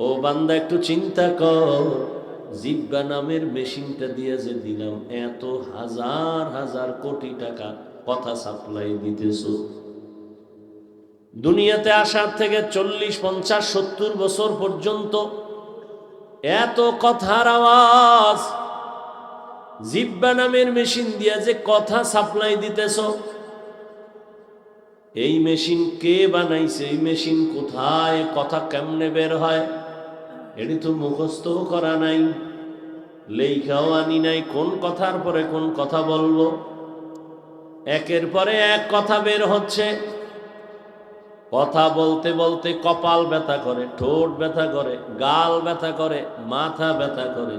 ও বান্দা একটু চিন্তা কর, জিহ্বা নামের মেশিনটা দিয়ে যে দিলাম, এত হাজার হাজার কোটি টাকা কথা সাপ্লাই দিতেছ। দুনিয়াতে আসার থেকে 40, 50, 70 বছর পর্যন্ত এত কথার আওয়াজ জিহ্বা নামের মেশিন দিয়ে যে কথা সাপ্লাই দিতেছ, এই মেশিন কে বানাইছে? এই মেশিন কোথায়? কথা কেমনে বের হয়? এটি তো মুখস্থ করা নাই, লেখাও আনি নাই। কোন কথার পরে কোন কথা বলবো, একের পরে এক কথা বের হচ্ছে। কথা বলতে বলতে কপাল ব্যথা করে, ঠোঁট ব্যথা করে, গাল ব্যথা করে, মাথা ব্যথা করে,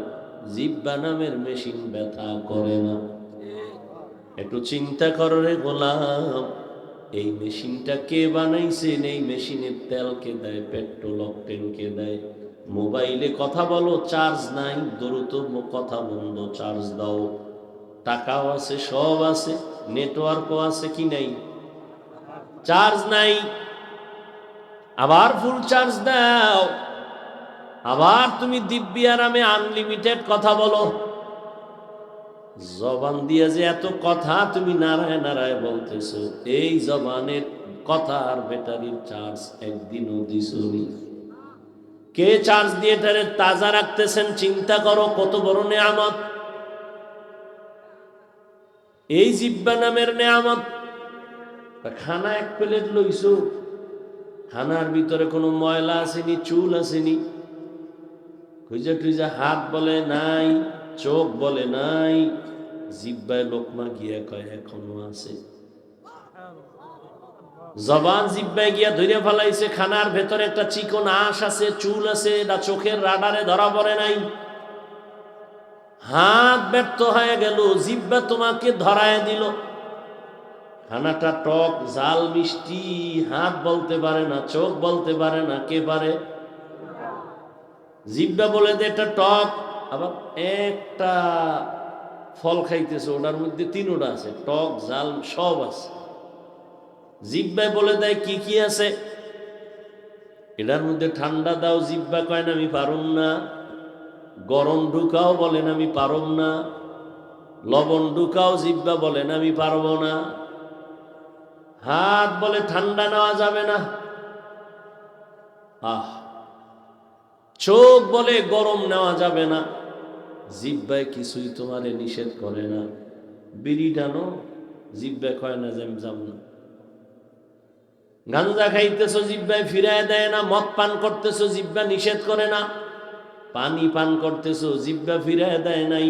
জিহ্বা নামের মেশিন ব্যথা করে না। একটু চিন্তা করো রে গোলাম, এই মেশিনটা কে বানাইছেন? এই মেশিনের তেল কে দেয়? পেট্রোল অকটেন কে দেয়? মোবাইলে কথা বলো, চার্জ নাই, দ্রুত কথা বন্ধ, চার্জ দাও। টাকাও আছে, সব আছে, নেটওয়ার্কও আছে, কি নাই? চার্জ নাই। আবার ফুল চার্জ দাও, আবার তুমি দিব্যি আরামে আনলিমিটেড কথা বলো। জবান দিয়ে যে এত কথা তুমি নারায় নারায় বলতেছো, এই জবানের কথা আর ব্যাটারির চার্জ একদিনও দিছনি। কে চার্জ দিয়ে এটারে তাজা রাখতেছেন? চিন্তা করো কত বড় নেয়ামত এই জিহ্বা নামের নেয়ামত। খানা এক প্লেট লইছো, খানার ভিতরে কোনো ময়লা আসেনি, চুল আসেনি, খুঁজা টুইজা হাত বলে নাই, চোখ বলে নাই, জিহ্বায় লোকমা গিয়া কয় এখনো আছে। জবান জিহ্বায় গিয়া ধরে ফেলাইছে, খানার ভেতরে একটা চিকন আঁশ আছে, চুল আছে, এটা চোখের রাডারে ধরা পড়ে নাই। হাত ব্যর্থ হয়ে গেল, জিহ্বা তোমাকে ধরায় দিল। খানাটা টক, ঝাল, মিষ্টি, হাত বলতে পারে না, চোখ বলতে পারে না, কে পারে? জিহ্বা বলে দে এটা টক। আবার একটা ফল খাইতেছে, ওটার মধ্যে তিনোটা আছে, টক, ঝাল সব আছে। জিহ্বায় বলে দেয় কি কি আছে। এটার মধ্যে ঠান্ডা দাও, জিহ্বা কয় না আমি পারুম না। গরম ঢুকাও, বলেন আমি পারুম না। লবণ ঢুকাও, জিহ্বা বলেন আমি পারবো না। হাত বলে ঠান্ডা নেওয়া যাবে না, আহ। চোখ বলে গরম নেওয়া যাবে না। জিহ্বায় কিছুই তোমারে নিষেধ করে না। বিড়ি টানো, জিহ্বায় কয় না যে আমি যাব না। গাঞ্জা খাইতেছো, জিহ্বায় ফিরায় দেয় না। মদ পান করতেছো, জিহ্বা নিষেধ করে না। পানি পান করতেছো, জিহ্বা ফিরায় দেয় নাই।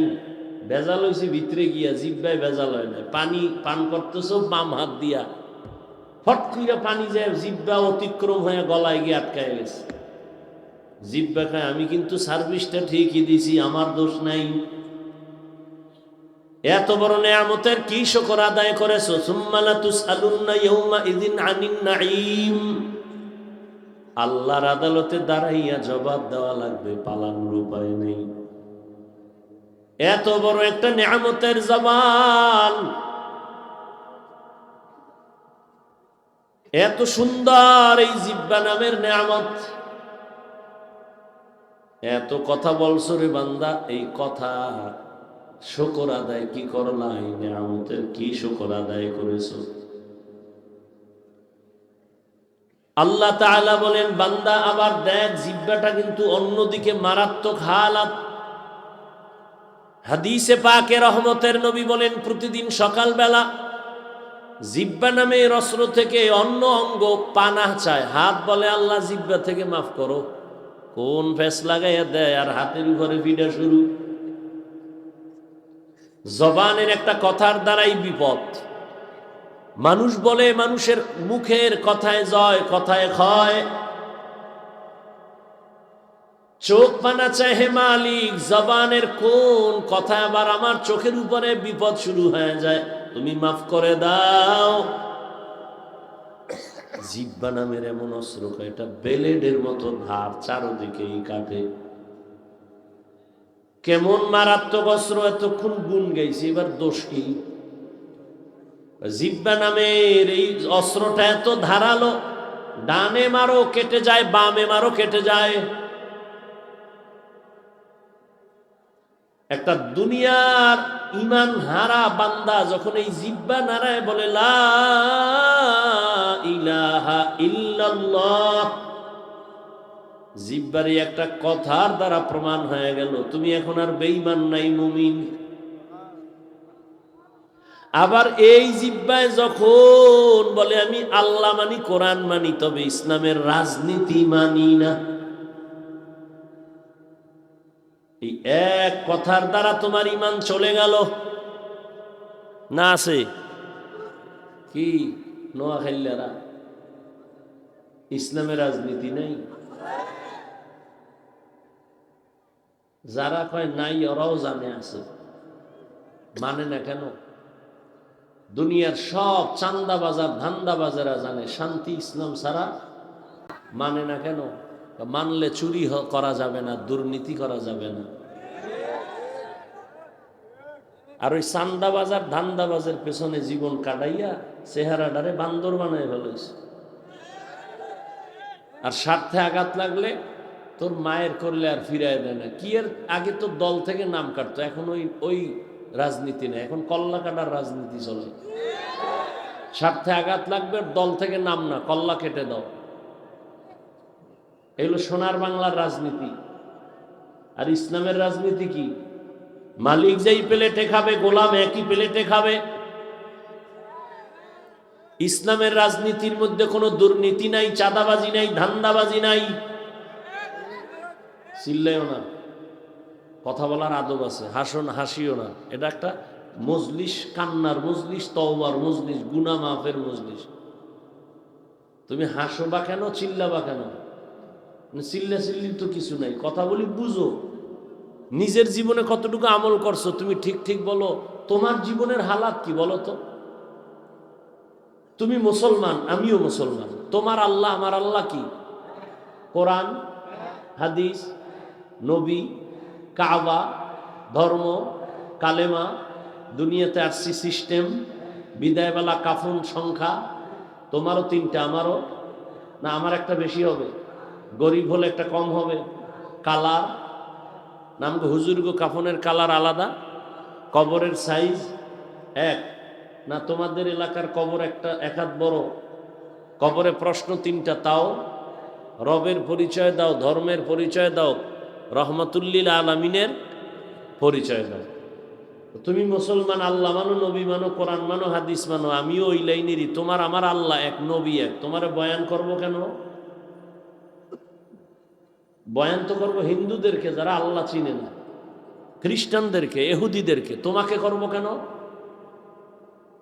ভেজাল হয়েছে ভিতরে গিয়া, জিহ্বায় ভেজাল হয় না। পানি পান করতেছো বাম হাত দিয়া, ফট কইরা পানি যায় জিহ্বা অতিক্রম হয়ে গলায় গিয়ে আটকায় গেছে। জিহ্বা খায় আমি কিন্তু সার্ভিসটা ঠিকই দিছি, আমার দোষ নাই। এত বড় নেয়ামতের কি শুকর আদায় করেছো? সুম্মা লাতুসআলুন্না ইয়াউমা ইযিন আনিন নাঈম। আল্লাহর আদালতে দাঁড়াইয়া জবাব দেওয়া লাগবে, পালানোর উপায় নেই। এত বড় একটা নেয়ামতের জবান, এত সুন্দর এই জিহ্বা নামের নেয়ামত। এত কথা বলছো রে বান্দা, এই কথা শুকর আদায় কি করলা? এই নেয়ামতের কি শুকর আদায় করেছো? আল্লাহ তাআলা বলেন বান্দা আবার দেখ, জিহ্বাটা কিন্তু অন্যদিকে মারাত্মক হালাত। হাদিসে পাকে রহমতের নবী বলেন প্রতিদিন সকালবেলা জিহ্বা নামের অস্ত্র থেকে অন্য অঙ্গ পানাহ চায়। হাত বলে আল্লাহ জিহ্বা থেকে মাফ করো, কোন ফেস লাগাইয়া দেয় আর হাতের উপরে পিঠা শুরু। জবানের একটা কথার দ্বারাই বিপদ। মানুষ বলে মানুষের মুখের কথায় জয়, কথায় ক্ষয়। চোখ পানা চায় হে মালিক, জবানের কোন কথা আবার আমার চোখের উপরে বিপদ শুরু হয়ে যায়, তুমি মাফ করে দাও। জিহ্বা নামের এমন অস্ত্র, এটা ব্লেডের মতো ধার, চারদিকেই কাটে। কেমন মারাত্মক অস্ত্র! এতক্ষণ গুণ গাইছি, এবার দোষ কি? জিহ্বা নামের এই অস্ত্রটা এত ধারালো, ডানে মারো কেটে যায়, বামে মারো কেটে যায়। একটা দুনিয়ার ইমান হারা বান্দা যখন এই জিহ্বা নাড়ায় বলে লা ইলাহা ইল্লাল্লাহ, জিহ্বারই একটা কথার দ্বারা প্রমাণ হয়ে গেল তুমি এখন আর বেঈমান নাই, মুমিন। আবার এই জিহ্বায় যখন বলে আমি আল্লাহ মানি, কোরআন মানি, তবে ইসলামের রাজনীতি মানি না, এই এক কথার দ্বারা তোমার ইমান চলে গেল। না আছে কি নোয়াখাইলারা ইসলামের রাজনীতি নেই? যারা কয় নাই ওরাও জানে আছে, মানে না কেন? দুনিয়ার সব চান্দা বাজার ধান্দা বাজারা জানে শান্তি ইসলাম ছাড়া, মানে না কেন? মানলে চুরি করা যাবে না, দুর্নীতি করা যাবে না। আর ওই চান্দা বাজার ধান্দা বাজার পেছনে জীবন কাটাইয়া চেহারাটারে বান্দর বানায় ফেলেছে। আর স্বার্থে আঘাত লাগলে তোর মায়ের করলে আর ফিরায় দেয় না। কি এর আগে তো দল থেকে নাম কাটতো, এখন ওই রাজনীতি নেই, এখন কল্লা কাটার রাজনীতি চলে। স্বার্থে আঘাত লাগবে, দল থেকে নাম না, কল্লা কেটে দাও। এগুলো সোনার বাংলার রাজনীতি। আর ইসলামের রাজনীতি কি? মালিক যেই প্লেটে খাবে গোলাম একই প্লেটে খাবে। ইসলামের রাজনীতির মধ্যে কোনো দুর্নীতি নাই, চাঁদাবাজি নাই, ধান্দাবাজি নাই। চিল্লাইও না, কথা বলার আদব আছে, হাসিও না। এটা একটা মজলিস, কান্নার মজলিস, তওবার মজলিস, গুনাহ মাফের মজলিস। তুমি হাসো বা কেন, চিল্লাবা কেন? চিল্লা চিল্লির তো কিছু নাই, কথা বলি বুঝো। নিজের জীবনে কতটুকু আমল করছো তুমি ঠিক ঠিক বলো। তোমার জীবনের হালাত কি বলো তো? তুমি মুসলমান, আমিও মুসলমান। তোমার আল্লাহ আমার আল্লাহ কি? কোরআন, হাদিস, নবী, কাবা, ধর্ম, কালেমা, দুনিয়াতে আসছি সিস্টেম, বিদায়বেলা কাফন সংখ্যা। তোমারও 3টা, আমারও না, আমার একটা বেশি হবে, গরিব হলে একটা কম হবে। কালার নাম গো হুজুর গো, কাফনের কালার আলাদা, কবরের সাইজ এক না। তোমাদের এলাকার কবর একটা এক হাত বড়, কবরে প্রশ্ন 3টা, তাও রবের পরিচয় দাও, ধর্মের পরিচয় দাও, রহমাতুল্লিল আলামিনের পরিচয় দাও। তুমি মুসলমান, আল্লাহ মানো, নবী মানো, কোরআন মানো, হাদিস মানো, আমিও ওই লাইনেরই। তোমার আমার আল্লাহ এক, নবী এক। তোমারে বয়ান করব কেন? বয়ান তো করবো হিন্দুদেরকে যারা আল্লাহ চিনে না, খ্রিস্টানদেরকে, ইহুদিদেরকে। তোমাকে করব কেন?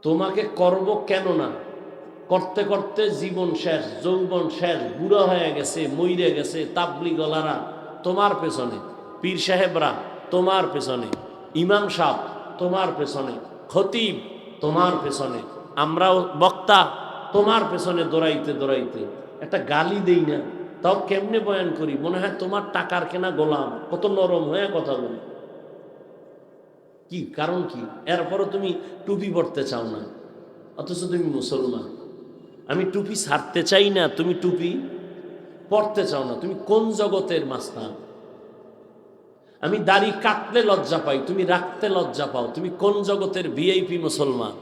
তোমাকে করব কেন না? করতে করতে জীবন শেষ, যৌবন শেষ, বুড়া হয়ে গেছে, মইরে গেছে তাবলিগলারা তোমার পেছনে, পীর সাহেবরা তোমার পেছনে, ইমাম সাহেব তোমার পেছনে, খতিব তোমার পেছনে, আমরাও বক্তা তোমার পেছনে দৌড়াইতে দৌড়াইতে একটা গালি দেই না, তাও কেমনে বয়ান করি, মনে হয় তোমার টাকার কেনা গোলাম, কত নরম হয়ে কথা বলি। কি কারণ কি? এরপরও তুমি টুপি পরতে চাও না, অথচ তুমি মুসলমান। আমি টুপি ছাড়তে চাই না, তুমি টুপি পরতে চাও না। তুমি কোন জগতের মাস্তান? আমি দাড়ি কাটলে লজ্জা পাই, তুমি রাখতে লজ্জা পাও। তুমি কোন জগতের ভিআইপি মুসলমান?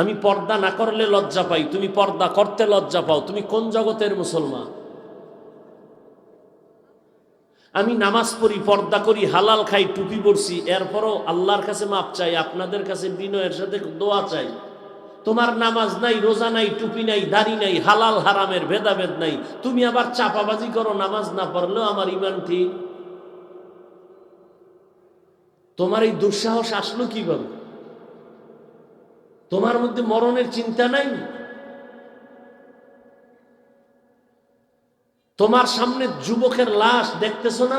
আমি পর্দা না করলে লজ্জা পাই, তুমি পর্দা করতে লজ্জা পাও। তুমি কোন জগতের মুসলমান? আমি নামাজ পড়ি, পর্দা করি, হালাল খাই, টুপি পরছি, এরপরও আল্লাহর কাছে মাপ চাই, আপনাদের কাছে বিনয়ের সাথে দোয়া চাই। তোমার নামাজ নাই, রোজা নাই, টুপি নাই, দাড়ি নাই, হালাল হারামের ভেদাভেদ নাই। তুমি আবার চাপাবাজি করো, নামাজ না পড়লেও আমার ইমান ঠিক। তোমার এই দুঃসাহস আসলো কিভাবে? তোমার মধ্যে মরণের চিন্তা নাই? তোমার সামনে যুবকের লাশ দেখতেছো না?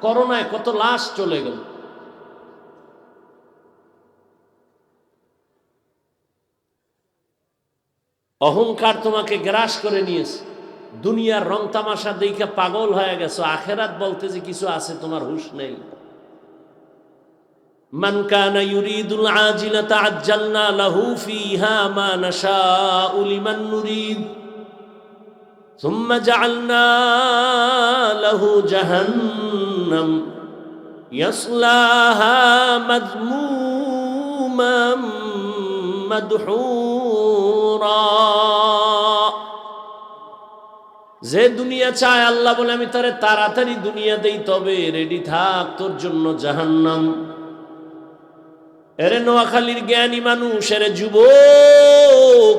করোনায় কত লাশ চলে গেল। অহংকার তোমাকে গ্রাস করে নিয়েছে, দুনিয়ার রং তামাশা দেখে পাগল হয়ে গেছো। আখেরাত বলতে যে কিছু আছে তোমার হুঁশ নেই। মান কানা ইউরিদুল আজিলাতা আজ্জালনা লাহু ফিহা মা নাশাউ লিমান নুরিদ সুম্মা জাআলনা লাহু জাহান্নাম ইয়াসলাহা মাযমুমান মাদহুরা। যে দুনিয়া চায়, আল্লাহ বলে আমি তারে তাড়াতাড়ি দুনিয়া দেই, তবে রেডি থাক তোর জন্য জাহান্নাম। এরে নোয়াখালীর জ্ঞানী মানুষ, এরে যুবক,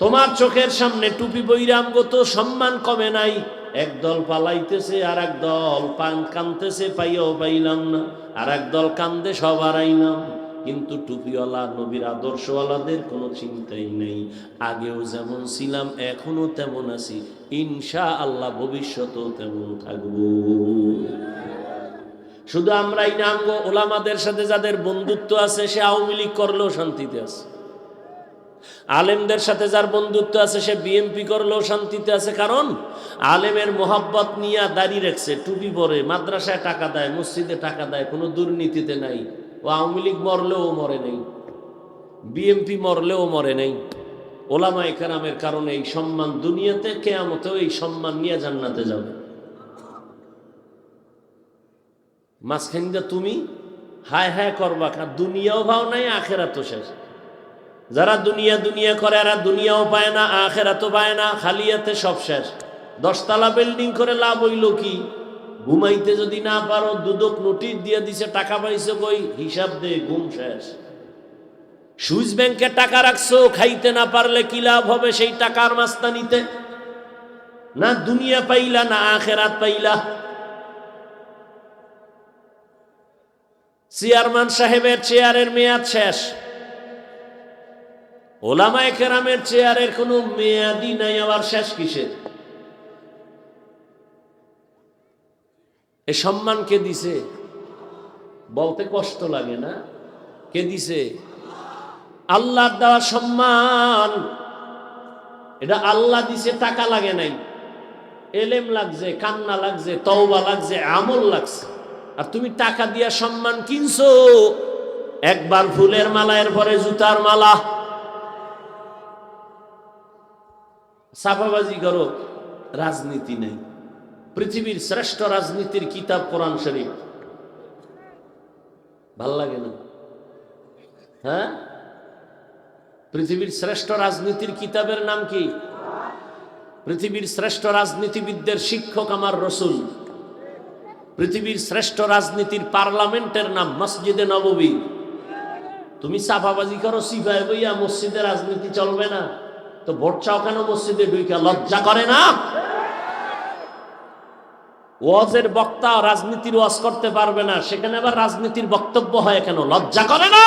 তোমার চোখের সামনে টুপি বইরাম গত সম্মান কমে নাই। একদল পালাইতেছে, আর এক দল কানতেছে, পাইয়াও পাইলাম না। আর এক দল কান্দে, সব হারাইলাম। কিন্তু টুপিওয়ালা নবীর আদর্শওয়ালাদের কোনো চিন্তাই নেই। আগেও যেমন ছিলাম এখনো তেমন আছি, ইনশাআল্লাহ ভবিষ্যতেও তেমন থাকবো। শুধু আমরাই না, আঙ্গ ওলামাদের সাথে যাদের বন্ধুত্ব আছে সে আওয়ামী লীগ করলেও শান্তিতে আছে। আলেমদের সাথে যার বন্ধুত্ব আছে সে বিএনপি করলেও শান্তিতে আছে। কারণ আলেমের মোহাব্বত নিয়ে দাঁড়িয়ে রাখছে, টুপি পরে, মাদ্রাসায় টাকা দেয়, মসজিদে টাকা দেয়, কোনো দুর্নীতিতে নাই। ও আওয়ামী লীগ মরলেও মরে নেই, বিএনপি মরলেও মরে নেই। ওলামায়ে কেরামের কারণে এই সম্মান দুনিয়াতে, কিয়ামতেও এই সম্মান নিয়ে জান্নাতে যাবে। মাঝখানে তুমি হায় হায় করবা, দুনিয়াও ভাও নাই, আখেরাতও শেষ। যারা দুনিয়া দুনিয়া করে, এরা দুনিয়াও পায় না, আখেরাতও পায় না, খালিয়াতে সব শেষ। 10 তলা বিল্ডিং করে লাভ হইল কি? ঘুমাইতে যদি না পারো, দুদক নোটিশ দিয়ে দিছে, টাকা পাইছো কই, হিসাব দে, ঘুম শেষ। সুইস ব্যাংকে টাকা রাখছো, খাইতে না পারলে কি লাভ হবে সেই টাকার মাস্তানিতে? না দুনিয়া পাইলা, না আখেরাত পাইলা। চেয়ারম্যান সাহেবের চেয়ারের মেয়াদ শেষ, ওলামায়ে কেরামের চেয়ারের কোনো মেয়াদই নাই, আবার শেষ কিসের? এ সম্মান কে দিছে? বলতে কষ্ট লাগে না? কে দিছে? আল্লাহর দেওয়া সম্মান। এটা আল্লাহ দিছে, টাকা লাগে নাই, এলেম লাগছে, কান্না লাগছে, তওবা লাগছে, আমল লাগছে। আর তুমি টাকা দিয়া সম্মান কিনছো, একবার ফুলের মালা, এরপরে জুতার মালা। সাফাবাজি করো, রাজনীতি নেই। পৃথিবীর শ্রেষ্ঠ রাজনীতির কিতাব কোরআন শরীফ, ভাল লাগে না? হ্যাঁ, পৃথিবীর শ্রেষ্ঠ রাজনীতির কিতাবের নাম কি? পৃথিবীর শ্রেষ্ঠ রাজনীতিবিদদের শিক্ষক আমার রসুল। পৃথিবীর শ্রেষ্ঠ রাজনীতির পার্লামেন্টের নাম মসজিদে নববী। তুমি সাফাবাজি করো, সিফায় বইয়া মসজিদে রাজনীতি চলবে না তো ভোট চাও কেন মসজিদে ঢুইকা? লজ্জা করে না? ওয়াজের বক্তা রাজনীতির ওয়াজ করতে পারবে না, সেখানে আবার রাজনীতির বক্তব্য হয় কেন? লজ্জা করে না?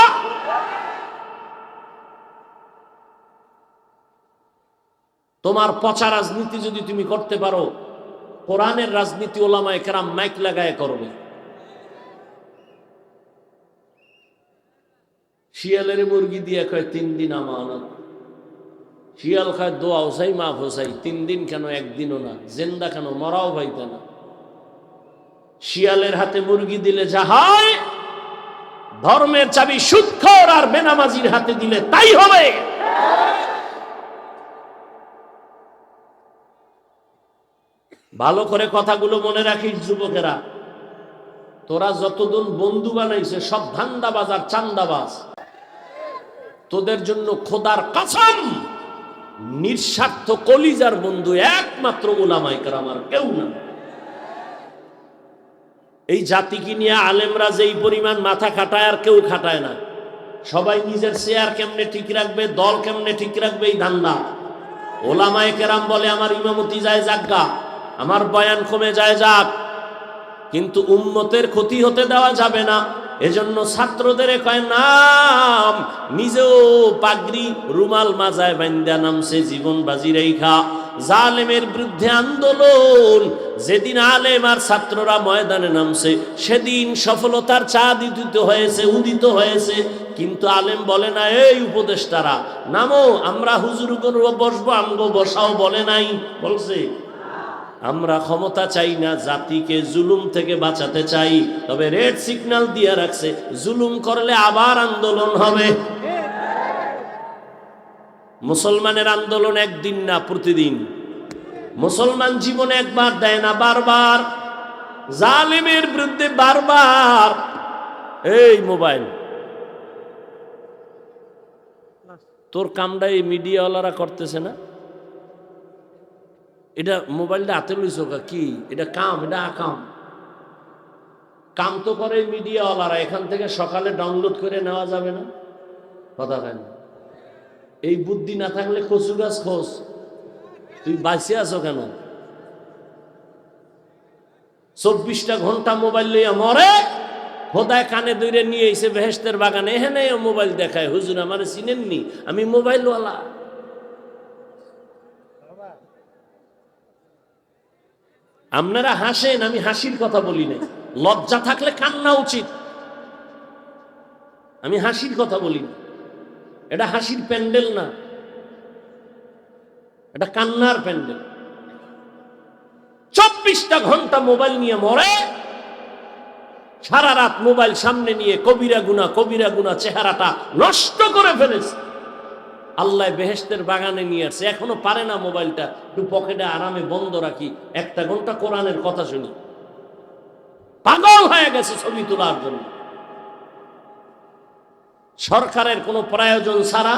তোমার পচা রাজনীতি যদি তুমি করতে পারো, কোরআনের রাজনীতি ওলামায়ে কেরাম মাইক লাগায় করবে। শিয়ালের মুরগি দিয়ে কয় 3 দিন আমানত, শিয়াল খায় দোয়া হোসাই মাফ হোসাই, 3 দিন কেন, একদিনও না। জেন্দা কেন, মরাও ভাইতে না। শিয়ালের হাতে মুরগি দিলে যা হয়, ধর্মের চাবি সুদখোর আর বেনামাজির হাতে দিলে তাই হবে। ভালো করে কথাগুলো মনে রাখিস যুবকেরা, তোরা যতদিন বন্ধু বানাইছে সব ধান্দাবাজ আর চান্দাবাজ। তোদের জন্য খোদার কসম, নিঃস্বার্থ কলিজার বন্ধু একমাত্র উলামায়ে কেরাম, আর কেউ না। এই জাতিকে নিয়ে আলেমরা যেই পরিমাণ মাথা খাটায়, আর কেউ খাটায় না। সবাই নিজের চেয়ার কেমনে ঠিক রাখবে, দল কেমনে ঠিক রাখবে, এই ধান্দা। ওলামায়ে কেরাম বলে আমার ইমামতি যায় যাজ্ঞা, আমার বয়ান কমে যায় যাক, কিন্তু উম্মতের ক্ষতি হতে দেওয়া যাবে না। এজন্য ছাত্রদের কয় নাম, নিজেও পাগড়ি রুমাল মাজায় বান্দা নামছে, জীবন বাজি রেখা। জালেমের বিরুদ্ধে আন্দোলন, যেদিন আলেম আর ছাত্ররা ময়দানে নামছে, সেদিন সফলতার চাঁদ উদিত হয়েছে। কিন্তু আলেম বলে না, এই উপদেষ্টারা নামো, আমরা হুজুর করবো, বসবো, আমগো বসাও বলে নাই? বলছে আমরা ক্ষমতা চাই না, জাতিকে জুলুম থেকে বাঁচাতে চাই। তবে রেড সিগন্যাল দিয়ে রাখছে, জুলুম করলে আবার আন্দোলন হবে। মুসলমানের আন্দোলন একদিন না, প্রতিদিন। মুসলমান জীবনে একবার দেয় না, বারবার। জালিমের বিরুদ্ধে বারবার এই মোবাইল তোর কামটা এই মিডিয়াওয়ালারা করতেছে না, এটা মোবাইলটা হাতে লইছ কি, এটা কাম, এটা আকাম। কাম তো করে মিডিয়াওয়ালারা, এখান থেকে সকালে ডাউনলোড করে নেওয়া যাবে না? কথা কেন? এই বুদ্ধি না থাকলে কচু গাছ খোঁজ, তুই বাঁচে আছো কেন? 24টা ঘন্টা মোবাইল লইয়া মরে, খোদায় কানে দইরে নিয়ে এসে বেহেশতের বাগানে এখানে মোবাইল দেখায়, হুজুর আমার চিনেননি, আমি মোবাইলওয়ালা। আপনারা হাসেন, আমি হাসির কথা বলি নাই। লজ্জা থাকলে কান্না উচিত, আমি হাসির কথা বলি না। এটা হাসির প্যান্ডেল না, এটা কান্নার প্যান্ডেল। 24টা ঘন্টা মোবাইল নিয়ে মরে, সারা রাত মোবাইল সামনে নিয়ে কবিরা গুনাহ চেহারাটা নষ্ট করে ফেলেছে। আল্লাহ বেহেশতের বাগানে নিয়ে আসছে, এখনো পারে না মোবাইলটা একটু পকেটে আরামে বন্ধ রাখি, 1 ঘন্টা কোরআনের কথা শুনি। পাগল হয়ে গেছে ছবি তোলার জন্য। সরকারের কোনো প্রয়োজন ছাড়া,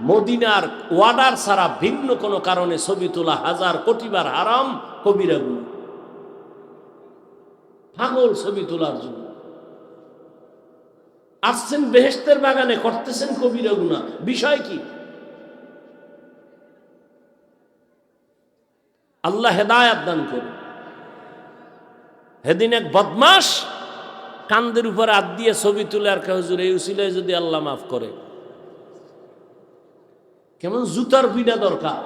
মদিনার ওয়ার্ডার ছাড়া ভিন্ন কোনো কারণে ছবি তোলা 1000 কোটিবার হারাম, কবিরা গুনাহ। পাগল ছবি তোলার জন্য আসছেন বেহেশতের বাগানে, করতেছেন কবিরা গুনাহ, বিষয় কি? আল্লাহ হেদায়েত দান করে। সেদিন এক বদমাস কান্দের উপর হাত দিয়ে ছবি তুলে আর হুজুর এই উসিলায় যদি আল্লাহ মাফ করে, কেমন জুতার পিটা দরকার।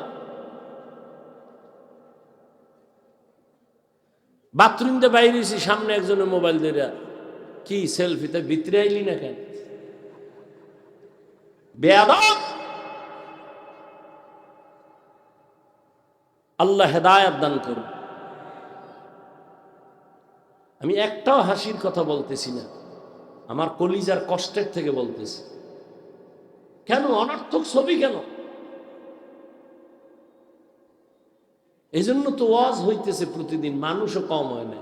বাথরুম দিয়ে বাইরেছি, সামনে একজনের মোবাইল ধরে কি সেলফিতে, ভিতরে আইলি না কেন? বেয়াদব। আল্লাহ হেদায়েত দান করুন। আমি একটাও হাসির কথা বলতেছি না, আমার কলিজার কষ্টের থেকে বলতেছি। কেন অনর্থক ছবি কেন? এই জন্য তো ওয়াজ হইতেছে প্রতিদিন, মানুষও কম হয় না।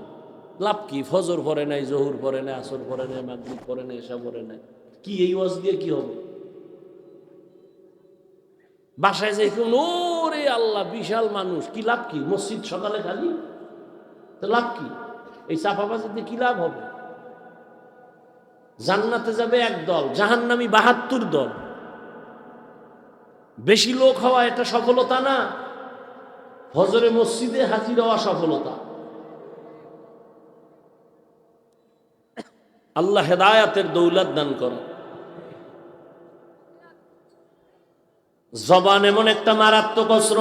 লাভ কি? ফজর পড়ে নাই, জহুর পড়ে নাই, আসর পড়ে নাই, মাগরিব পড়ে নাই, এশা পড়ে নাই, কি এই ওয়াজ দিয়ে কি হবে? বাসায় যাই কেউ ওরে আল্লাহ বিশাল মানুষ, কি লাভ কি? মসজিদ সকালে খালি, তো লাভ কি? এই চাপাবাজি দিয়ে কি লাভ হবে? জান্নাতে যাবে 1 দল, জাহান্নামী 72 দল। বেশি লোক হওয়া এটা সফলতা না, ফজরে মসজিদে হাজির হওয়া সফলতা। আল্লাহ হেদায়াতের দৌলত দান করে। জবান এমন একটা মারাত্মক অস্ত্র,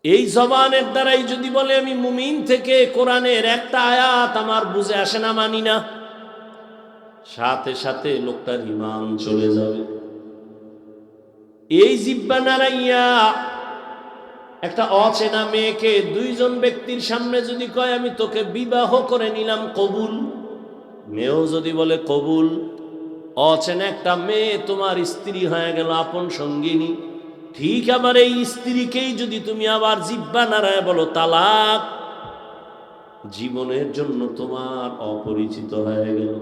এই জবানের দ্বারাই যদি বলে আমি মুমিন থেকে কোরআনের একটা আয়াত আমার বুঝে আসে না, মানি না, সাথে সাথে লোকটার ঈমান চলে যাবে। এই জিহ্বা নাড়াইয়া একটা অচেনা মেয়েকে 2 জন ব্যক্তির সামনে যদি কয় আমি তোকে বিবাহ করে নিলাম, কবুল, মেয়েও যদি বলে কবুল, অচেনা একটা মেয়ে তোমার স্ত্রী হয়ে গেল, আপন সঙ্গিনী। ঠিক আবার এই স্ত্রীকেই যদি তুমি আবার জিহ্বা নাড়ায় বলো তালাক, জীবনের জন্য তোমার অপরিচিত হয়ে গেল।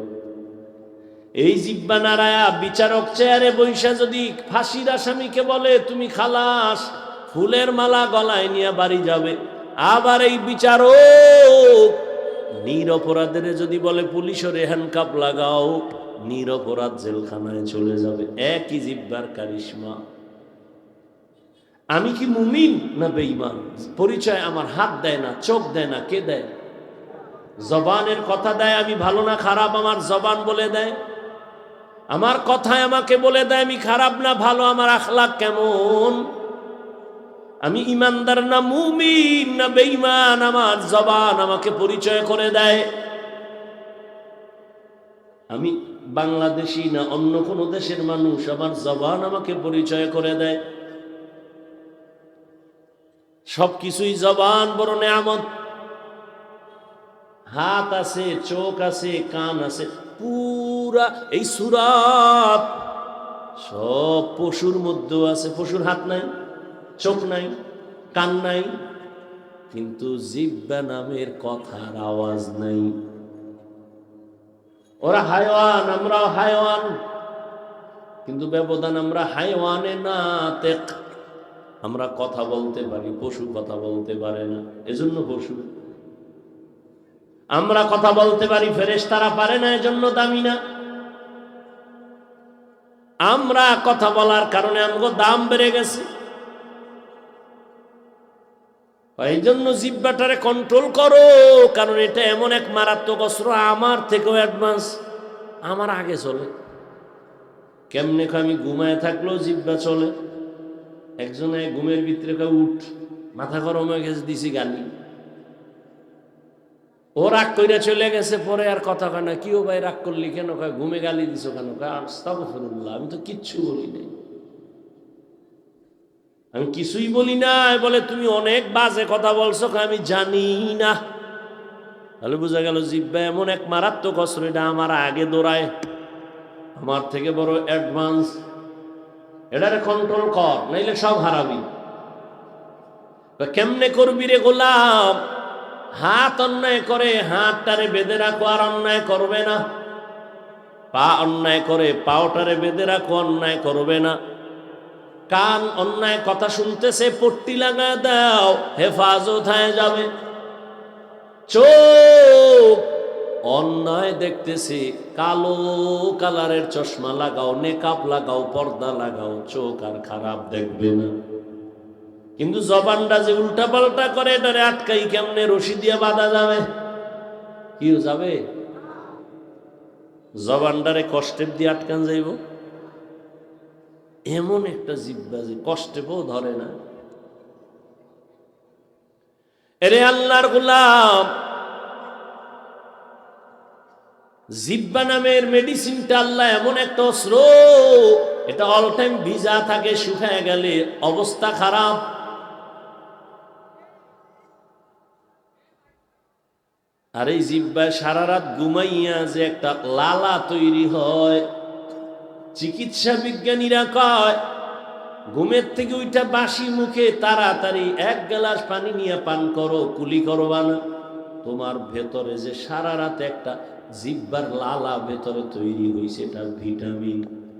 এই জিহ্বা নাড়ায়া বিচারক চেয়ারে বৈশা যদি ফাঁসির আসামিকে বলে তুমি খালাস, ফুলের মালা গলায় নিয়ে বাড়ি যাবে। আবার এই বিচারক নিরপরাধের যদি বলে পুলিশের হ্যান্ডকাপ লাগাও, নিরপরাধ জেলখানায় চলে যাবে। একই জিহ্বার কারিশমা। আমি কি মুমিন না বেঈমান পরিচয় আমার হাত দেয় না, চোখ দেয় না, কে দেয়? জবানের কথা দেয় আমি ভালো না খারাপ, আমার জবান বলে দেয়। আমার কথায় আমাকে বলে দেয় আমি খারাপ না ভালো, আমার আখলাক কেমন, আমি ইমানদার না মুমিন না বেঈমান, আমার জবান আমাকে পরিচয় করে দেয়। আমি বাংলাদেশি না অন্য কোনো দেশের মানুষ, আমার জবান আমাকে পরিচয় করে দেয়। সবকিছুই জবান বড় নেয়ামত। হাত আছে, চোখ আছে, কান আছে, পুরা এই সুরাত সব পশুর মধ্যেও আছে। পশুর হাত নাই, চোখ নাই, কান নাই, কিন্তু জিহ্বা নামের কথার আওয়াজ নাই। ওরা হায়ওয়ান, আমরাও হায়ওয়ান, কিন্তু ব্যবধান আমরা হায়ওয়ানে নাতিক। আমরা কথা বলতে পারি, পশু কথা বলতে পারে না, এজন্য পশু। আমরা কথা বলতে পারি, ফেরেশতারা পারে না, এজন্য দামি না। আমরা কথা বলার কারণে আমাদের দাম বেড়ে গেছে। এই জন্য জিহ্বাটারে কন্ট্রোল করো, কারণ এটা এমন এক মারাত্মক অস্ত্র, আমার থেকেও অ্যাডভান্স, আমার আগে চলে। কেমনে আমি ঘুমায় থাকলেও জিহ্বা চলে। একজনে ঘুমের ভিতরে উঠ, মাথা গরম হয়ে গেছে, দিছি গালি। ও রাগ কইরা চলে গেছে, পরে আর কথা কয় না। কি ও ভাই রাগ করলি কেন? কয় ঘুমে গালি দিছো কেন? কয় আস্তাগফিরুল্লাহ, আমি তো কিচ্ছু বলি নাই, আমি কিছুই বলি নাই। বলে তুমি অনেক বাজে কথা বলছো। আমি জানি না। তাহলে বোঝা গেল জিহ্বা এমন এক মারাত্মক অস্ত্র, এটা আমার আগে দৌড়ায়, আমার থেকে বড় অ্যাডভান্স। এটারে কন্ট্রোল কর, নাইলে সব হারাবি। কেমনে করবি রে গোলাম? হাত অন্যায় করে, হাতটারে বেঁধে রাখো, আর অন্যায় করবে না। পা অন্যায় করে, পাওটারে বেঁধে রাখো, অন্যায় করবে না। কান অন্যায় কথা শুনতেছে, পট্টি লাগা দাও, হেফাজত হয়ে যাবে। চোখ অন্যায় দেখতেছে, কালো কালারের চশমা লাগাও, নেকাব লাগাও, পর্দা লাগাও, চোখ আর খারাপ দেখবে না। কিন্তু জবানটা যে উল্টা পাল্টা করে, এটারে আটকাই কেমনে? রশি দিয়ে বাঁধা যাবে? কি যাবে? জবানটারে কষ্টের দিয়ে আটকান যাইব? এমন একটা জিহ্বা যে কষ্টে বউ ধরে না। এরে আল্লাহর গোলাম, জিহ্বা নামের মেডিসিনটা আল্লাহ এমন একটা অস্ত্র, এটা অল টাইম ভিজা থাকে, শুকায় গেলে অবস্থা খারাপ। আর এই জিহ্বায় সারা রাত ঘুমাইয়া যে একটা লালা তৈরি হয়, চিকিৎসা বিজ্ঞানীরা কয় ঘুমের থেকে ওইটা বাসি মুখে তাড়াতাড়ি 1 গ্লাস পানি নিয়ে পান করো, কুলি করবা না। তোমার ভেতরে যে সারা রাত একটা জিহ্বার লালা ভেতরে তৈরি হয়েছে, এটা ভিটামিন,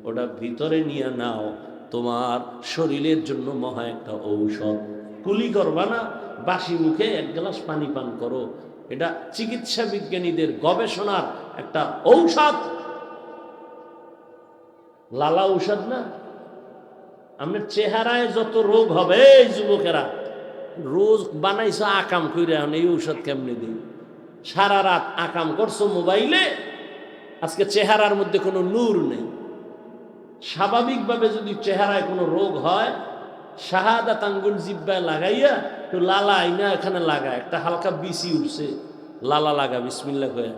ওটা ভিতরে নিয়ে নাও, তোমার শরীরের জন্য মহা একটা ঔষধ। কুলি করবা না, বাসি মুখে 1 গ্লাস পানি পান করো। এটা চিকিৎসা বিজ্ঞানীদের গবেষণার একটা ঔষধ। লালা ঔষধ না? আপনার চেহারায় যত রোগ হবে, এই যুবকেরা রোজ বানাইছো আকাম কইরা, এই ঔষধ কেমনে দিই? সারা রাত আকাম করছো মোবাইলে, আজকে চেহারার মধ্যে কোনো নূর নেই। স্বাভাবিকভাবে যদি চেহারায় কোনো রোগ হয়, শাহাদাত আঙ্গুল জিব্বায় লাগাইয়া একটু লালা আইনা এখানে লাগায়, একটা হালকা বিসি উঠছে, লালা লাগা, বিসমিল্লাহ কইয়া,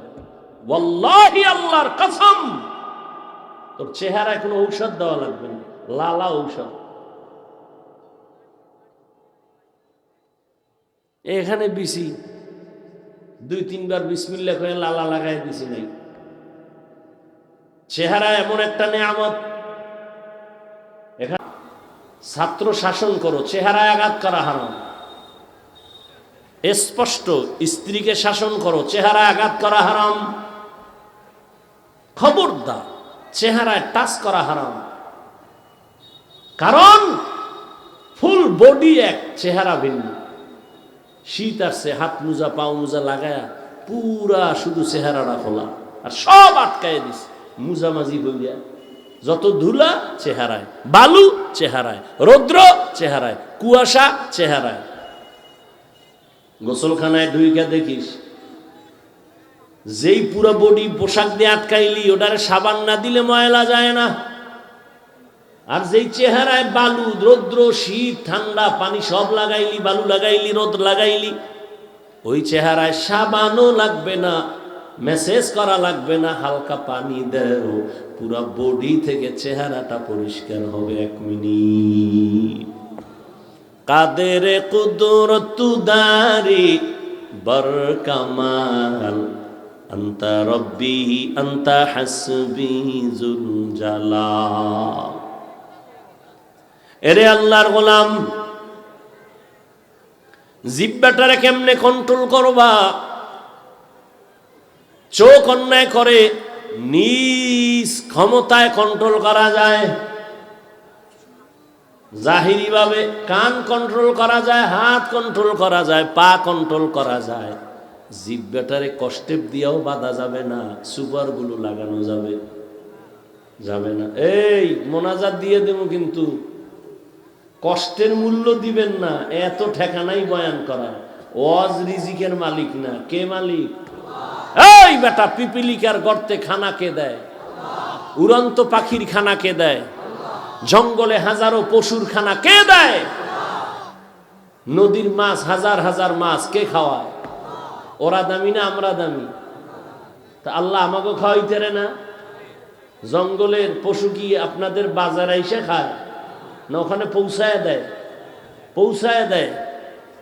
ওয়াল্লাহি আল্লাহর কসম, তোর চেহারায় কোনো ঔষধ দেওয়া লাগবে না, লালা ঔষধ। এখানে বিসি 2-3 বার বিসমিল্লাহ করে লালা লাগাই দিছি নাই। চেহারা এমন একটা নেয়ামত। এখানে ছাত্র শাসন করো, চেহারায় আঘাত করা হারাম। স্পষ্ট, স্ত্রীকে শাসন করো, চেহারায় আঘাত করা হারাম। খবরদার, চেহারায় টাচ করা হারাম। কারণ ফুল বডি এক, চেহারা ভিন্ন। শীত আসছে, হাত মোজা পাও মোজা লাগায়া পুরা শুধু চেহারাটা খোলা, আর সব আটকায় দিস মুজামাজি হইয়া। যত ধুলা চেহারায়, বালু চেহারায়, রৌদ্র চেহারায়, কুয়াশা চেহারায়। গোসলখানায় ঢুইকা দেখিস, যেই পুরো বডি পোশাক দিয়ে আটকাইলি, ওটারে সাবান না দিলে ময়লা যায় না। আর যেই চেহারায় বালু, রৌদ্র, শীত, ঠান্ডা, পানি সব লাগাইলি, বালু লাগাইলি, রোদ লাগাইলি, ওই চেহারায় সাবানও লাগবে না, মেসেজ করা লাগবে না, হালকা পানি দেও, পুরা বডি থেকে চেহারাটা পরিষ্কার হবে 1 মিনিট। কাদের কুদরত দারি বর কামাল, আনতা রব্বি আনতা হাসবি জুল জালাল। এরে আল্লাহর গোলাম, জিহ্বাটারে কেমনে কন্ট্রোল করবা? চোখ অন্যায় করে নিজ ক্ষমতায় কন্ট্রোল করা যায়, জাহিরি ভাবে কান কন্ট্রোল করা যায়, হাত কন্ট্রোল করা যায়, পা কন্ট্রোল করা যায়। জিহ্বাটারে কষ্টেপ দিয়েও বাঁধা যাবে না, সুপারগুলো লাগানো যাবে যাবে না। এই মোনাজাত দিয়ে দেবো, কিন্তু কষ্টের মূল্য দিবেন না। এত ঠেকানাই বয়ান করা। ওয়াজ রিজিকের মালিক না, কে মালিক? এই বেটা, পিপিলিকার গর্তে খানা কে দেয়? উড়ন্ত পাখির খানা কে দেয়? জঙ্গলে হাজারো পশুর খানা কে দেয়? নদীর মাছ, হাজার হাজার মাছ কে খাওয়ায়? ওরা দামি না আমরা দামি? তা আল্লাহ আমাকে খাওয়াইতে না? জঙ্গলের পশু কি আপনাদের বাজারে এসে খায় না? ওখানে পৌঁছায় দেয়, পৌঁছায় দেয়।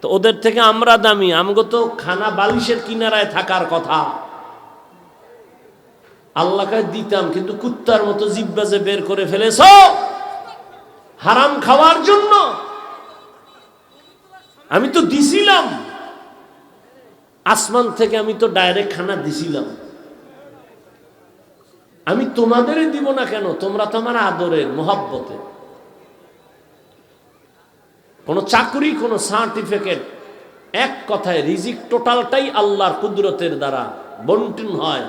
তো ওদের থেকে আমরা দামি? আমগো তো খানা বালিশের কিনারায় থাকার কথা। আল্লাহকে দিতাম, কিন্তু কুত্তার মতো জিহ্বা যে বের করে ফেলেছ হারাম খাওয়ার জন্য। আমি তো দিছিলাম আসমান থেকে, আমি তো ডাইরেক্ট খানা দিছিলাম। আমি তোমাদেরই দিব না কেন? তোমরা তো আমার আদরের, মোহাব্বতের। কোন চাকরি, কোন সার্টিফিকেট, এক কথায় রিজিক টোটালটাই আল্লাহর কুদরতের দ্বারা বন্টন হয়,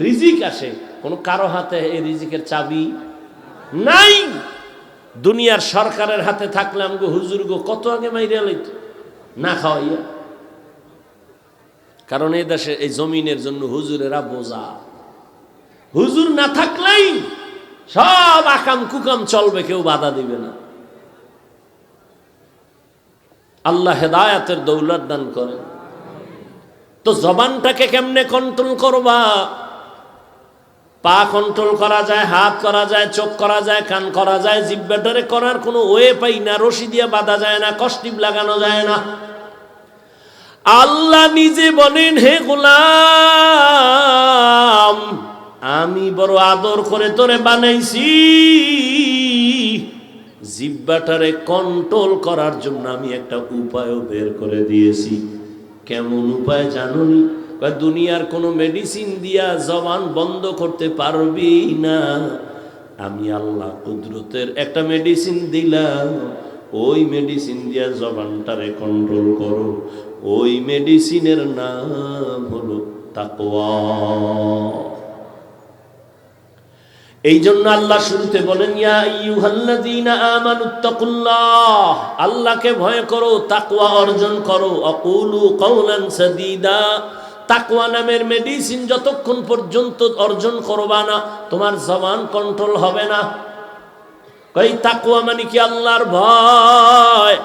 রিজিক আসে। কোন কারো হাতে এই রিজিকের চাবি নাই। দুনিয়ার সরকারের হাতে থাকলে আমগো হুজুর গো কত আগে মাইরা লইত না খাওয়াইয়া। কারণ এই দেশে এই জমিনের জন্য হুজুরেরা বোঝা। হুজুর না থাকলেই সব আকাম কুকাম চলবে, কেউ বাধা দিবে না। আল্লাহ হেদায়াতের দৌলত দান করে। তো জবানটাকে কেমনে কন্ট্রোল করবা? পা কন্ট্রোল করা যায়, হাত করা যায়, চোখ করা যায়, কান করা যায়। জিহ্বাটারে করার কোনো ওয়ে পাই না, রশি দিয়ে বাঁধা যায় না, কষ্টিপ লাগানো যায় না। আল্লাহ নিজে বলেন, হে গোলাম, আমি বড় আদর করে তোরে বানাইছি। জিহ্বাটারে কন্ট্রোল করার জন্য আমি একটা উপায়ও বের করে দিয়েছি। কেমন উপায় জানুনি? দুনিয়ার কোনো মেডিসিন দিয়া জবান বন্ধ করতে পারবি না। আমি আল্লাহ কুদরতের একটা মেডিসিন দিলাম, ওই মেডিসিন দিয়া জবানটারে কন্ট্রোল করো। ওই মেডিসিনের নাম হলো তাকওয়া। এই জন্য আল্লাহ শুরুতে বলেন, ইয়া আইয়ুহাল্লাযীনা আমানুত্তাকুল্লাহ, আল্লাহকে ভয় করো, তাকওয়া অর্জন করো। আকুলু কাওলান সাদীদা, তাকওয়া নামের মেডিসিন যতক্ষণ পর্যন্ত অর্জন করবা না, তোমার জবান কন্ট্রোল হবে না। কই তাকওয়া মানে কি? আল্লাহর ভয়।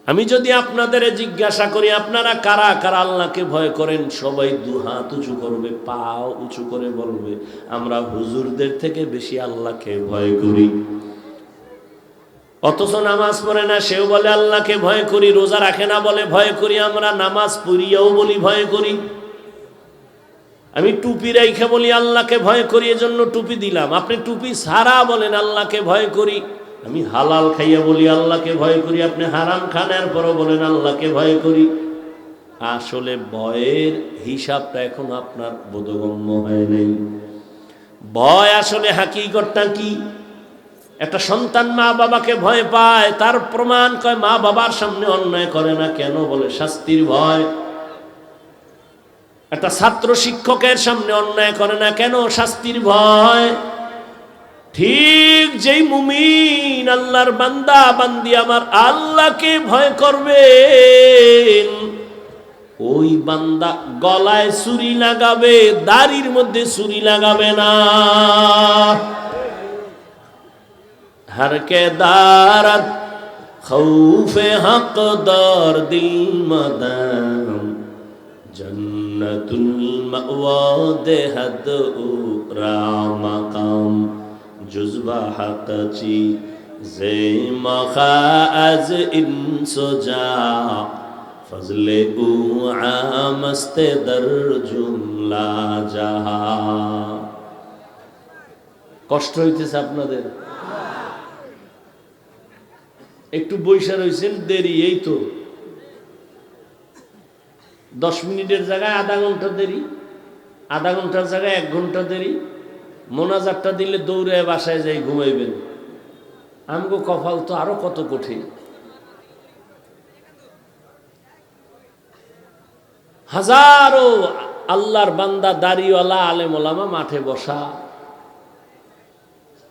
আমি যদি আপনাদের জিজ্ঞাসা করি, আপনারা কারা কারা আল্লাহকে ভয় করেন? সবাই দু হাত উঁচু করবে, পাও উঁচু করে বলবে, আমরা হুজুরদের থেকে বেশি আল্লাহকে ভয় করি। অথচ নামাজ পড়ে না, সেও বলে আল্লাহকে ভয় করি। রোজা রাখে না, বলে ভয় করি। আমরা নামাজ পড়িয়াও বলি ভয় করি। আমি টুপি রাইখা বলি আল্লাহকে ভয় করি, এজন্য টুপি দিলাম। আপনি টুপি ছাড়া বলেন আল্লাহকে ভয় করি। আমি হালাল খাইয়া বলি আল্লাহকে ভয় করি, আপনি হারাম খানার পরও বলেন আল্লাহকে ভয় করি। আসলে ভয়ের হিসাবটা এখন আপনার বোধগম্য হয় নাই। ভয় আসলে হাকিকতটা কি? একটা সন্তান মা বাবাকে ভয় পায়, তার প্রমাণ কয় মা বাবার সামনে অন্যায় করে না কেন? বলে শাস্তির ভয়। একটা ছাত্র শিক্ষকের সামনে অন্যায় করে না কেন? শাস্তির ভয়। ঠিক যেই মুমিন আল্লাহর বান্দা বান্দি আমার আল্লাহকে ভয় করবেন, ওই বান্দা গলায় ছুরি লাগাবে, দাড়ির মধ্যে ছুরি লাগাবে না। हर के दारत खौफे हक दर दिल मदम जन्नतुल मअवा देहद उरा मकाम जुज़बा हक़ची ज़े मखा अज इंसोजा फजले उ आमस्ते दर जुमला जहा। কষ্ট হইতেছে আপনাদের? একটু বৈশা রয়েছেন, দেরি। এই তো 10 মিনিটের জায়গায় আধা ঘন্টা দেরি, আধা ঘন্টার জায়গায় 1 ঘন্টা দেরি। মোনাজাতটা দিলে দৌড়ে বাসায় যাই ঘুমাইবেন। আমগো কপাল তো আরো কত কঠিন। হাজারো আল্লাহর বান্দা, দাড়িওয়ালা, আলেম ওলামা মাঠে বসা।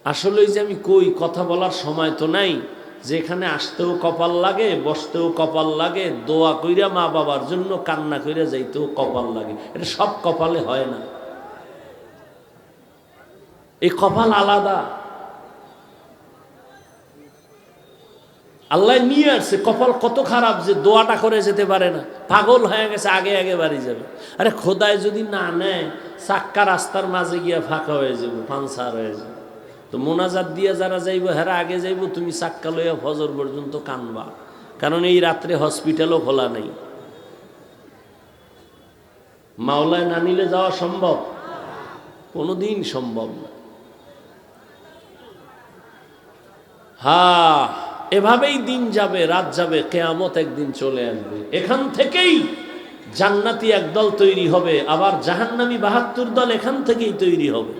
আসলে যে আমি কই, কথা বলার সময় তো নাই। যেখানে আসতেও কপাল লাগে, বসতেও কপাল লাগে, দোয়া কইরা মা বাবার জন্য কান্না কইরা যাইতেও কপাল লাগে। এটা সব কপালে হয় না, এই কপাল আলাদা। আল্লাহ নিয়ে আসছে। কপাল কত খারাপ যে দোয়াটা করে যেতে পারে না, পাগল হয়ে গেছে, আগে আগে বাড়ি যাবে। আরে খোদায় যদি না নেয়, চাক্কা রাস্তার মাঝে গিয়া ফাঁকা হয়ে যাবো, পাঞ্চার হয়ে যাবে। তো মোনাজাত দিয়ে যারা যাইব হেরা আগে যাইব, তুমি চাক্কা লইয়া ফজর পর্যন্ত কানবা, কারণ এই রাত্রে হসপিটালও খোলা নেই। মাওলায় না নিলে যাওয়া সম্ভব? কোনোদিন সম্ভব না। হ্যাঁ, এভাবেই দিন যাবে, রাত যাবে, কিয়ামত একদিন চলে আসবে। এখান থেকেই জান্নাতি একদল তৈরি হবে, আবার জাহান্নামী 72 দল এখান থেকেই তৈরি হবে।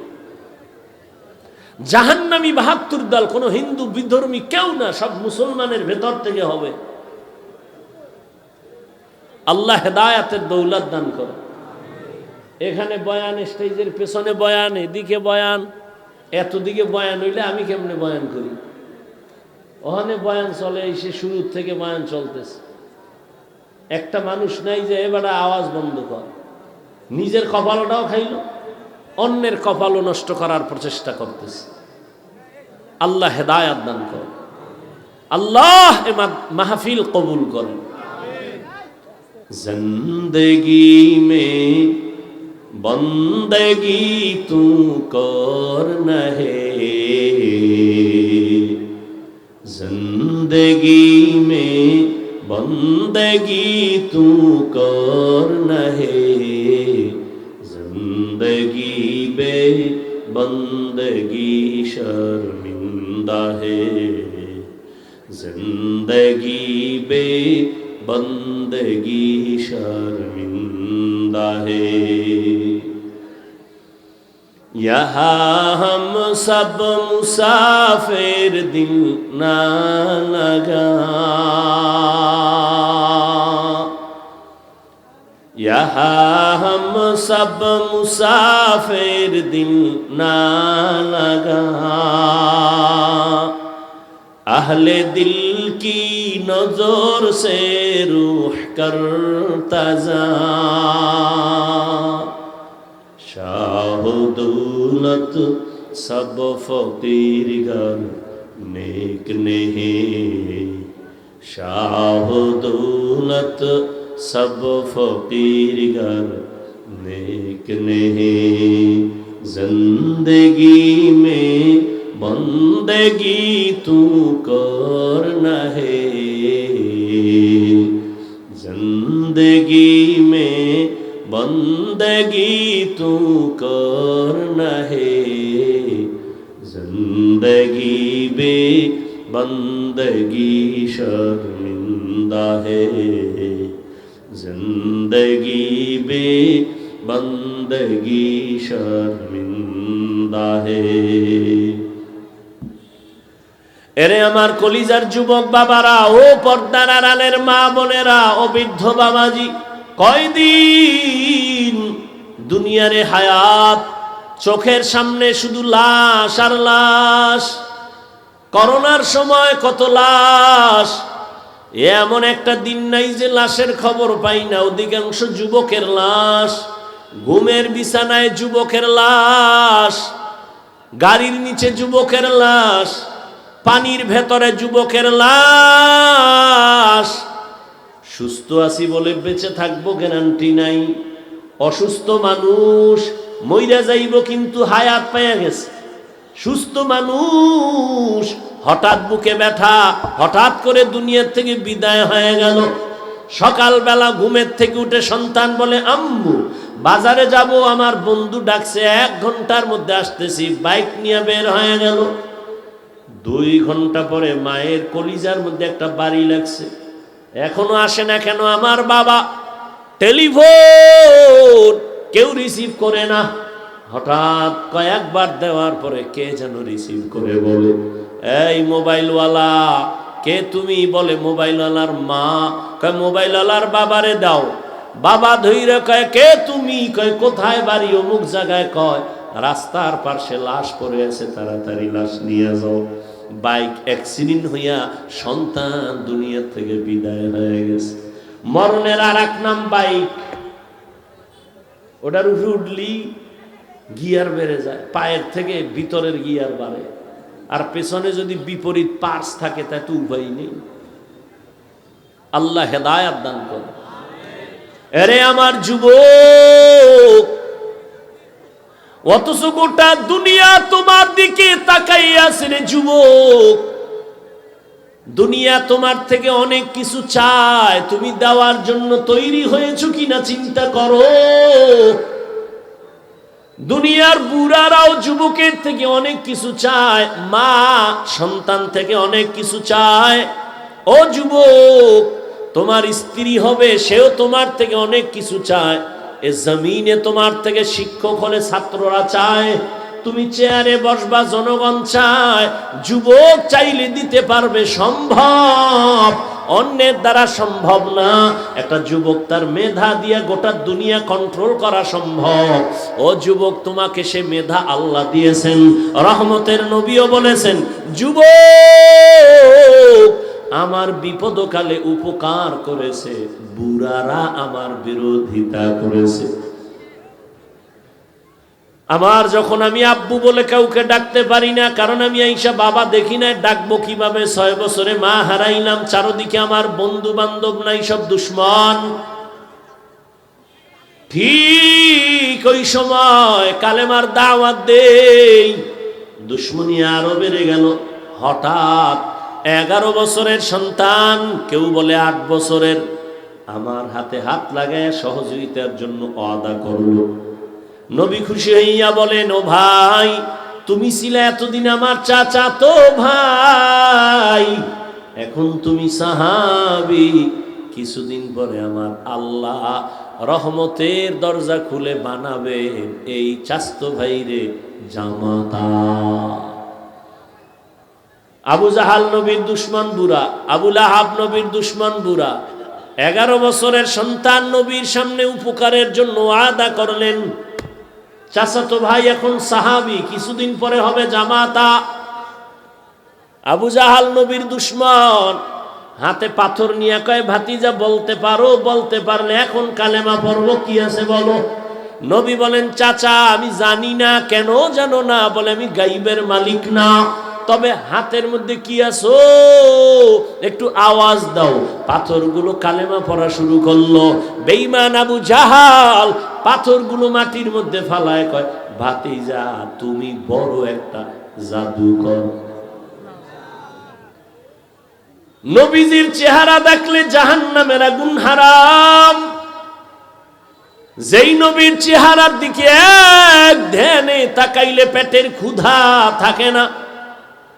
জাহান্নামী 72 দল কোনো হিন্দু বিধর্মী কেউ না, সব মুসলমানের ভেতর থেকে হবে। আল্লাহ হেদায়াতের দৌলত দান করে। এখানে বয়ান, স্টেজের পেছনে বয়ান, এদিকে বয়ান, এতদিকে বয়ান হইলে আমি কেমনে বয়ান করি? ওখানে বয়ান চলে, এসে শুরুর থেকে বয়ান চলতেছে। একটা মানুষ নাই যে এবার আওয়াজ বন্ধ কর। নিজের কপালটাও খাইল, অন্যের কপালও নষ্ট করার প্রচেষ্টা করতেছে। আল্লাহ হেদায়াত দান করেন, আল্লাহ এ মাহফিল কবুল করেন। জিন্দেগি মে বন্দেগি তু করনা হে, जिंदगी में बंदगी तू करना है, जिंदगी बे बंदगी शर्मिंदा है, जिंदगी बे बंदगी शर्मिंदा है। यहाँ हम सब मुसाफिर दिल ना लगा, यहाँ हम सब मुसाफिर दिल ना लगा, अहले दिल की नजर से रूह करता जा, शाह दौलत सब फकीर घर नेक नहीं, शाह दौलत सब फकीर घर नेक नहीं, जिंदगी में बंदगी तू करना है, जिंदगी में बंदगी तू करना है, जिंदगी बे बंदगी शर्मिंदा है, जिंदगी बे बंदगी शर्मिंदा है। এরে আমার কলিজার যুবক বাবারা, ও পর্দার আড়ালের মা বোনেরা, ও বৃদ্ধ বাবাজি, কয়দিন দুনিয়ারে হায়াত, চোখের সামনে শুধু লাশ আর লাশ। করোনার সময় কত লাশ, এমন একটা দিন নাই যে লাশের খবর পাই না। অধিকাংশ যুবকের লাশ, ঘুমের বিছানায় যুবকের লাশ, গাড়ির নিচে যুবকের লাশ, পানির ভেতরে যুবকের লাশ। সুস্থ আছি বলে বেঁচে থাকবো গ্যারান্টি নাই। অসুস্থ মানুষ মইরা যাইব কিন্তু হায়াত পাইয়া গেছে। সুস্থ মানুষ হঠাৎ বুকে ব্যথা, হঠাৎ করে দুনিয়ার থেকে বিদায় হয়ে গেল। সকালবেলা ঘুমের থেকে উঠে সন্তান বলে, আম্মু বাজারে যাব, আমার বন্ধু ডাকছে, 1 ঘন্টার মধ্যে আসতেছি, বাইক নিয়ে বের হয়ে গেল। 2 ঘন্টা পরে মায়ের কলিজার মধ্যে একটা বাড়ি লাগছে, এখনো আসে না কেন আমার বাবা? টেলিফোন কেউ রিসিভ করে না। হঠাৎ কয়েকবার দেওয়ার পরে কে যেন রিসিভ করে বলে, এই মোবাইলওয়ালা কে তুমি? বলে মোবাইলওয়ালার মা। কয় মোবাইলওয়ালার বাবারে দাও। বাবা ধইরে কয় কে তুমি? কয় কোথায় বাড়ি? অমুক জায়গায়। কয় রাস্তার পাশে লাশ পড়ে আছে, তাড়াতাড়ি লাশ নিয়ে যাও। বাইক অ্যাক্সিডেন্ট হইয়া সন্তান দুনিয়া থেকে বিদায় হয়ে গেছে। মরণের আর এক নাম বাইক। ওটার উপরে উঠলি গিয়ার বেড়ে যায়, পায়ের থেকে ভিতরের গিয়ার বাড়ে। আর পেছনে যদি বিপরীত পার্স থাকে তা তো উপায় নেই। আল্লাহ হেদায়াত দান করে। এরে আমার যুবক, অথচ গোটা দুনিয়া তোমার দিকে তাকাইয়া আছে রে যুবক। দুনিয়া তোমার থেকে অনেক কিছু চায়, তুমি দেওয়ার জন্য তৈরি হয়েছো কিনা চিন্তা করো। দুনিয়ার বুড়ারাও যুবকের থেকে অনেক কিছু চায়, মা সন্তান থেকে অনেক কিছু চায়। ও যুবক, তোমার স্ত্রী হবে, সেও তোমার থেকে অনেক কিছু চায়। এ জমিনে তোমার থেকে শিক্ষক হলে ছাত্ররা চায়, তুমি চেয়ারে বসবা জনগণ চায়। যুবক চাইলে দিতে পারবে, সম্ভব, অন্যের দ্বারা সম্ভব না। একটা যুবক তার মেধা দিয়ে গোটা দুনিয়া কন্ট্রোল করা সম্ভব। ও যুবক, তোমাকে সে মেধা আল্লাহ দিয়েছেন। রহমতের নবীও বলেছেন, যুবক আমার বিপদকালে উপকার করেছে, বুড়ারা আমার বিরোধিতা করেছে। আমার যখন আমি আব্বু বলে কাউকে ডাকতে পারি না, কারণ আমি আইসা বাবা দেখি না, ডাকবো কিভাবে? 6 বছরে মা হারাইলাম, চারদিকে আমার বন্ধু বান্ধব নাই, সব দুশ্মন। ঠিক ওই সময় কালেমার দাওয়াত দেই, দুশ্মনী আরো বেড়ে গেল। হঠাৎ 11 বছরের সন্তান, কেউ বলে 8 বছরের, আমার হাতে হাত লাগায় সহযোগিতার জন্য ওয়াদা করলো। নবী খুশি হইয়া বলেন, ও ভাই, তুমি ছিলে এতদিন আমার চাচা তো ভাই, এখন তুমি সাহাবী, কিছুদিন পরে আমার আল্লাহ রহমতের দরজা খুলে বানাবে এই চাস্তো ভাইরে জামাতা। আবু জাহাল নবীর দুশ্মন বুড়া, আবু লাহাব নবীর দুশ্মন বুড়া। 11 বছরের সন্তান নবীর সামনে উপকারের জন্য ওয়াদা করলেন। চাচাতো ভাই এখন সাহাবী, কিছুদিন পরে হবে জামাতা। আবু জাহাল নবীর দুশ্মন, হাতে পাথর নিয়ে কয়, ভাতিজা বলতে পারো? বলতে পারলে এখন কালেমা পড়বো, কি আছে বলো। নবী বলেন, চাচা আমি জানি না। কেন জানো না? বলে আমি গাইবের মালিক না, তবে হাতের মধ্যে কি আছো একটু আওয়াজ দাও। পাথরগুলো কালেমা পড়া শুরু করলো। বেঈমান আবু জাহাল পাথরগুলো মাটির মধ্যে ফালায় কয়, ভাতিজা তুমি বড় একটা জাদুকর। নবীজির চেহারা দেখলে জাহান্নামের আগুন হারাম। যেই নবীর চেহারার দিকে এক ধ্যানে তাকাইলে পেটের ক্ষুধা থাকে না,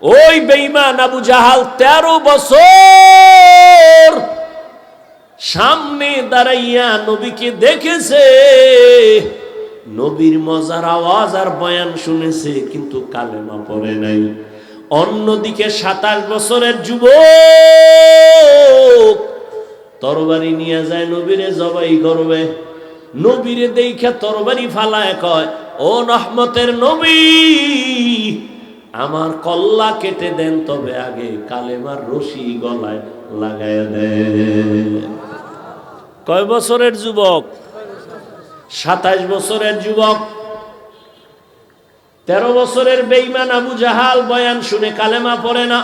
ওই বেঈমান আবু জাহাল 13 বছর সামনে দাঁড়াইয়া নবীকে দেখেছে, নবীর মজার আওয়াজ আর বয়ান শুনেছে, কিন্তু কালেমা পড়ে নাই। অন্যদিকে 27 বছরের যুবক তরবারি নিয়ে যায়, নবীরে জবাই করবে। নবীরে দেখা তরবারি ফালায় কয়, ও রহমতের নবী, আমার কল্লা কেটে দেন, তবে আগে কালেমার রশি গলায় লাগায় দেন। কয় বছরের যুবক? 27 বছরের যুবক। 13 বছরের বেঈমান আবু জাহাল বয়ান শুনে কালেমা পড়ে না।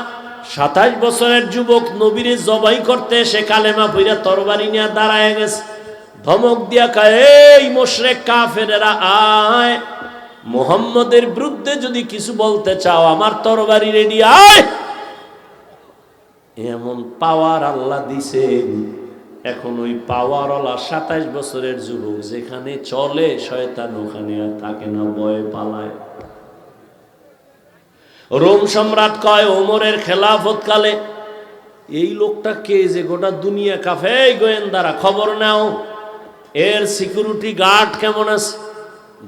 27 বছরের যুবক নবীরে জবাই করতে এসে কালেমা পড়া তরবারি নিয়ে দাঁড়ায় গেছে। ধমক দিয়া কয়, এই মুশরিক কাফেরেরা, আয়, মুহাম্মদের বিরুদ্ধে যদি কিছু বলতে চাও আমার তরবারি রেডি, আয়। এমন পাওয়ার আল্লাহ দিছেন। এখন ওই পাওয়ারওয়ালা 27 বছরের যুবক যেখানে চলে শয়তান ওখানে আর থাকে না, ভয়ে পালায়। রোম সম্রাট কয়, ওমরের খেলাফত কালে এই লোকটা কে যে গোটা দুনিয়া কাফে, গোয়েন্দারা খবর নাও। এর সিকিউরিটি গার্ড কেমন আছে?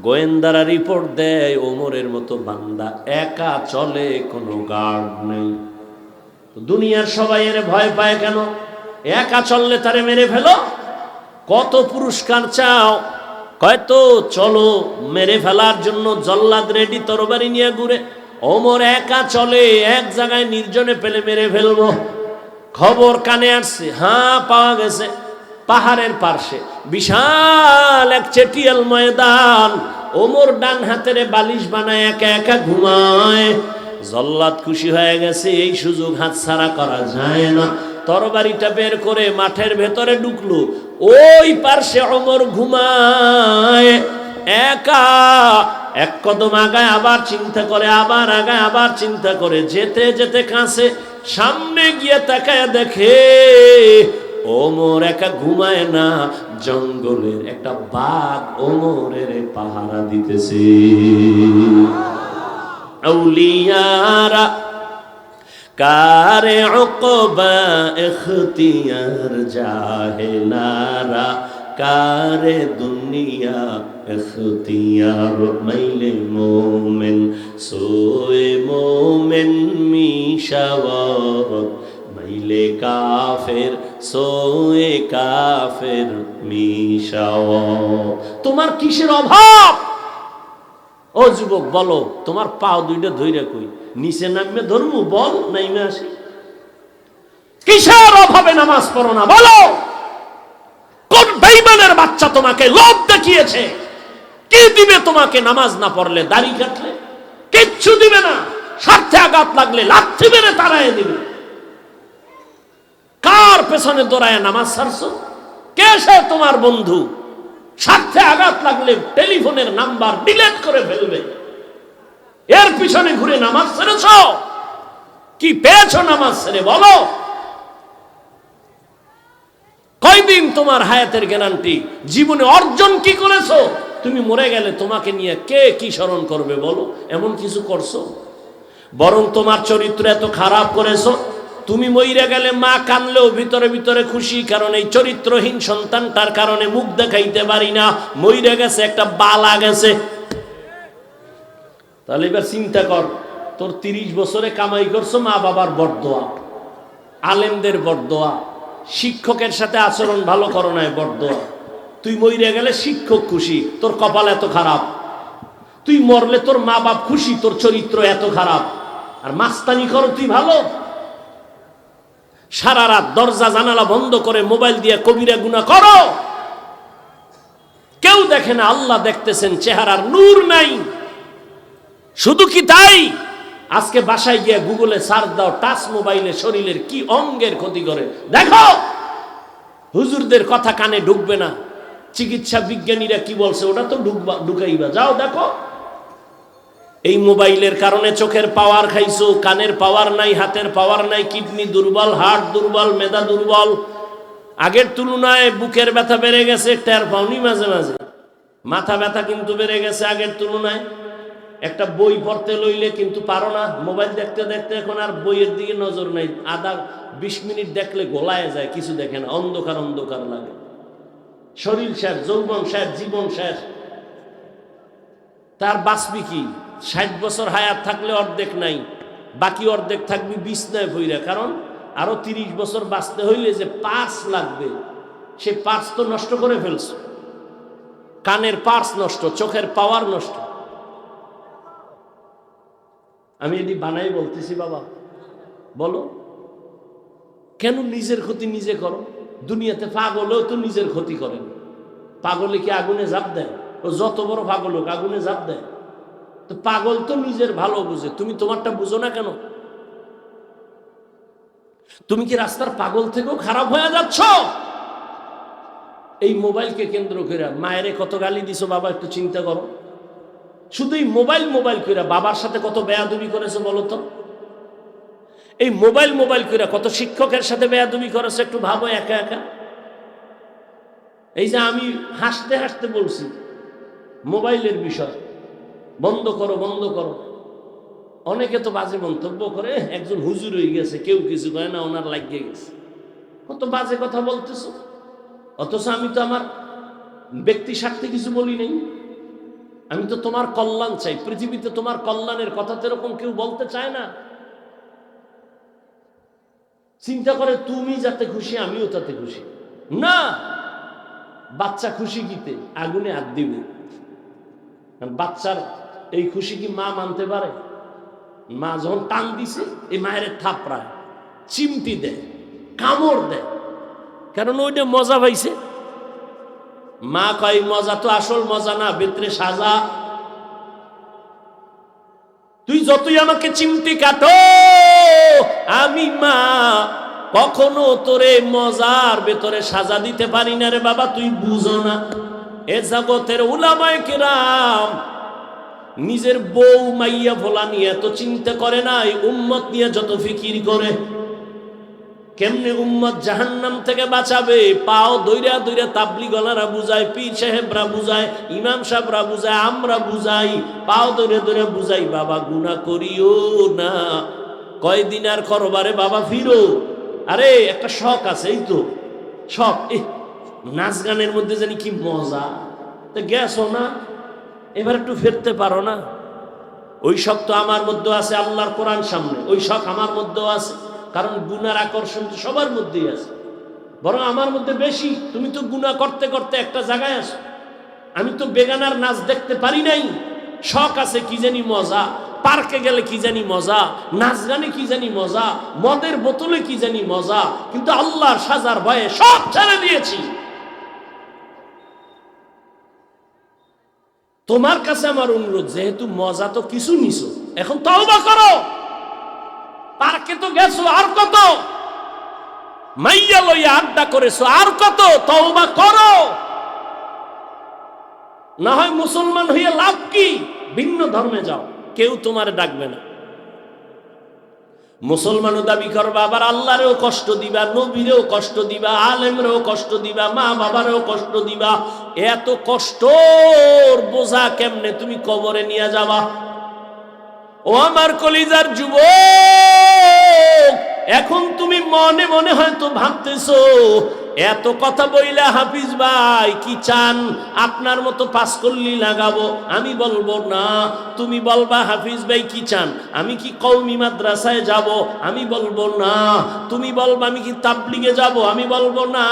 গোয়েন্দারা রিপোর্ট দেয় ওমরের মতো বান্দা একা চলে, কোনো গার্ড নেই। দুনিয়ার সবাই এর ভয় পায় কেন? একা চললে তারে মেরে ফেলো। কত পুরস্কার চাও? হয়তো চলো, মেরে ফেলার জন্য জল্লাদ রেডি, তরবারি নিয়ে ঘুরে। ওমর একা চলে, এক জায়গায় নির্জনে পেলে মেরে ফেলবো। খবর কানে আসছে, হ্যাঁ পাওয়া গেছে পাহাড়ের পার্শ্বে বিশাল এক চেটিয়াল ময়দান। ওমর ডান হাতের বালিশ বানায় একা একা ঘুমায়। জল্লাদ খুশি হয়ে গেছে, এই সুযোগ হাতছাড়া করা যায় না। তরবারিটা বের করে মাঠের ভেতরে ঢুকলো। ওই পার্শ্বে ওমর ঘুমায় একা। এক কদম আগায় আবার চিন্তা করে, আবার আগায় আবার চিন্তা করে, যেতে যেতে কাছে সামনে গিয়ে তাকায় দেখে ওমর একা ঘুমায় না, জঙ্গলের একটা বাঘ ওমরের পাহারা দিতেছে। আউলিয়ারা কারে উকবা ইখতিয়ার, জাহেলারা কারে দুনিয়া ইখতিয়ার। মাইলে মোমেন সোয়ে মোমেন মিশাওয়াত, মাইলে কাফের সোয়ে কাফের মিশাওয়াত। তোমার কিসের অভাব? ও যুবক বলো, তোমার পাও দুইটা ধইরা কই, নিচে নামবে ধর্ম বল, নাইমে আসি। কিসের অভাবে নামাজ পড়ো না বলো? কোন বেঈমানের বাচ্চা তোমাকে লোভ দেখিয়েছে? কি দিবে তোমাকে নামাজ না পড়লে, দাড়ি কাটলে? কিচ্ছু দিবে না। স্বার্থে আঘাত লাগলে লাথি মেরে তাড়ায় দিবে। কার পেছনে দৌড়ায় নামাজ ছাড়ছো? কে সে তোমার বন্ধু? স্বার্থে আঘাত লাগলে টেলিফোনের নাম্বার ডিলিট করে ফেলবে। এর পিছনে ঘুরে নামাজ ছেড়েছ? কি পেয়েছো নামাজ ছেড়ে বলো? কয়দিন তোমার হায়াতের গ্যারান্টি? জীবনে অর্জন কি করেছো? তুমি মরে গেলে তোমাকে নিয়ে কে কি স্মরণ করবে বলো? এমন কিছু করছো? বরং তোমার চরিত্র এত খারাপ করেছো, তুমি মইরা গেলে মা কানলেও ভিতরে ভিতরে খুশি, কারণ এই চরিত্রহীন সন্তানটার কারণে মুখ দেখাইতে পারি না, মইরা গেছে, একটা বালা গেছে। তাহলে এবার চিন্তা কর, তোর 30 বছরে কামাই করছো, মা বাবার বরদোয়া, আলেমদের বরদোয়া, শিক্ষকের সাথে আচরণ ভালো করো নাই বরদোয়া। তুই মইরা গেলে শিক্ষক খুশি, তোর কপাল এত খারাপ। তুই মরলে তোর মা বাপ খুশি, তোর চরিত্র এত খারাপ। আর মাস্তানি করো তুই ভালো। সারা রাত দরজা জানালা বন্ধ করে মোবাইল দিয়ে কবিরা গুনাহ করো, কেউ দেখে না, আল্লাহ দেখতেছেন, চেহারার নূর নাই। শুধু কি তাই? আজকে বাসায় গিয়ে গুগলে সার্চ দাও, টাচ মোবাইলে শরীরের কি অঙ্গের ক্ষতি করে দেখো। হুজুরদের কথা কানে ঢুকবে না, চিকিৎসা বিজ্ঞানীরা কি বলছে ওটা তো ঢুকাইবা, যাও দেখো। এই মোবাইলের কারণে চোখের পাওয়ার খাইছো, কানের পাওয়ার নাই, হাতের পাওয়ার নাই, কিডনি দুর্বল, হার্ট দুর্বল, মেধা দুর্বল। আগের তুলনায় বুকের ব্যথা বেড়ে গেছে, টের পাওনি মাঝে মাঝে। মাথা ব্যথা কিন্তু বেড়ে গেছে আগের তুলনায়। একটা বই পড়তে লইলে কিন্তু পারো না, মোবাইল দেখতে দেখতে এখন আর বইয়ের দিকে নজর নাই। 20 মিনিট দেখলে গোলায় যায়, কিছু দেখে না, অন্ধকার অন্ধকার লাগে। শরীর শেষ, যৌবন শেষ, জীবন শেষ। তার বাঁচবি কি? 60 বছর হায়াত থাকলে অর্ধেক নাই, বাকি অর্ধেক থাকবি বিছনায় ভইরা। কারণ আরো 30 বছর বাঁচতে হইলে যে পার্স লাগবে, সে পার্স তো নষ্ট করে ফেলছো। কানের পার্স নষ্ট, চোখের পাওয়ার নষ্ট। আমি এটি বানাই বলতেছি বাবা, বলো কেন নিজের ক্ষতি নিজে করো? দুনিয়াতে পাগলেও তো নিজের ক্ষতি করেন। পাগলে কি আগুনে ঝাঁপ দেয়? ও যত বড় পাগল হোক আগুনে ঝাঁপ দেয়। তো পাগল তো নিজের ভালো বুঝে, তুমি তোমারটা বুঝো না কেন? তুমি কি রাস্তার পাগল থেকেও খারাপ হয়ে যাচ্ছ? এই মোবাইলকে কেন্দ্র করে মায়েরে কত গালি দিছো বাবা, একটু চিন্তা করো। শুধু এই মোবাইল মোবাইল করে বাবার সাথে কত বেয়াদবি করেছো বলো তো? এই মোবাইল মোবাইল করে কত শিক্ষকের সাথে বেয়াদবি করেছো, একটু ভাবো একা একা। এই যে আমি হাসতে হাসতে বলছি মোবাইলের বিষয়, বন্ধ করো বন্ধ করো। অনেকে তো বাজে মন্তব্য করে, একজন হুজুর হয়ে গেছে, কেউ কিছু কয় না, ওনার লাগিয়ে গেছে। কত বাজে কথা বলতেছো, অথচ আমি তো আমার ব্যক্তি স্বার্থে কিছু বলি নাই, আমি তো তোমার কল্যাণ চাই। পৃথিবীতে তোমার কল্যাণের কথা তো এরকম কেউ বলতে চায় না। চিন্তা করে তুমি যাতে খুশি আমিও তাতে খুশি না। বাচ্চা খুশি গীতে আগুনে হাত দিবে, বাচ্চার এই খুশি কি মা মানতে পারে? মা যখন টান দিছে এই মায়ের থাপড়ায়, চিমটি দেয়, কামড় দেয়, কারণ ওইটা মজা পাইছে। মা কয় মজা তো আসল মজা না, ভেতরে সাজা। তুই যতই আমাকে চিমটি কাটো, আমি মা কখনো তোরে মজার ভেতরে সাজা দিতে পারি না রে বাবা, তুই বুঝো না। এ জগতের উলামায়ে কেরাম নিজের বউ মাইয়া ভোলা নিয়ে এত চিন্তা করে না, এই উম্মত নিয়ে যত ফিকির করে। কেমনে উম্মত জাহান্নাম থেকে বাঁচাবে, পাও দইরা দইরা তাবলিগলারা বুঝায়, পীর সাহেবরা বুঝায়, ইমাম সাহেবরা বুঝায়, আমরা বুঝাই, পাও দইরা দইরা বুঝাই, বাবা গুনাহ করিও না, কয়দিন আর করবারে বাবা ফিরো। আরে একটা শখ আছে, এই তো শখ, নাচ গানের মধ্যে জানি কি মজা, তো গেছো না, এবার একটু ফিরতে পারো না। ওই শখ তো আমার মধ্যে আছে, আল্লাহর কোরআন সামনে, ওই শখ আমার মধ্যেও আছে, কারণ গুনার আকর্ষণ তো সবার মধ্যেই আছে, বরং আমার মধ্যে বেশি। তুমি তো গুনাহ করতে করতে একটা জায়গায় আছো, আমি তো বেগানার নাচ দেখতে পারি নাই। শখ আছে কি জানি মজা, পার্কে গেলে কি জানি মজা, নাচ গানে কি জানি মজা, মদের বোতলে কি জানি মজা, কিন্তু আল্লাহর সাজার ভয়ে সব ছেড়ে দিয়েছি। তোমার কাছে আমার অনুরোধ, যেহেতু মজা তো কিছু নিছো, এখন তওবা করো। পার্কে তো গেছো, আর কত? মাইয়া লইয়া আড্ডা করেছো, আর কত? তওবা করো। না হয় মুসলমান হইয়া লাভ কি? ভিন্ন ধর্মে যাও, কেউ তোমার ডাকবে না। মুসলমানও দাবি করবা, আবার আল্লাহরেও কষ্ট দিবা, নবীরেও কষ্ট দিবা, আলেমরেও কষ্ট দিবা, মা বাবারেও কষ্ট দিবা। এত কষ্টর বোঝা কেমনে তুমি কবরে নিয়ে যাবা? ও আমার কলিজার যুবক, এখন তুমি মনে মনে হয়তো ভাবতেছো, এত কথা বইলা হাফিজ ভাই কি চান, আপনার মতো পাস করলি লাগাবো? আমি বলবো না, তুমি বলবা হাফিজ ভাই কি চান, আমি কি কওমি মাদ্রাসায় যাব? আমি বলবো না। তুমি বলবা আমি কি তাবলিগে যাব? আমি বলবো না।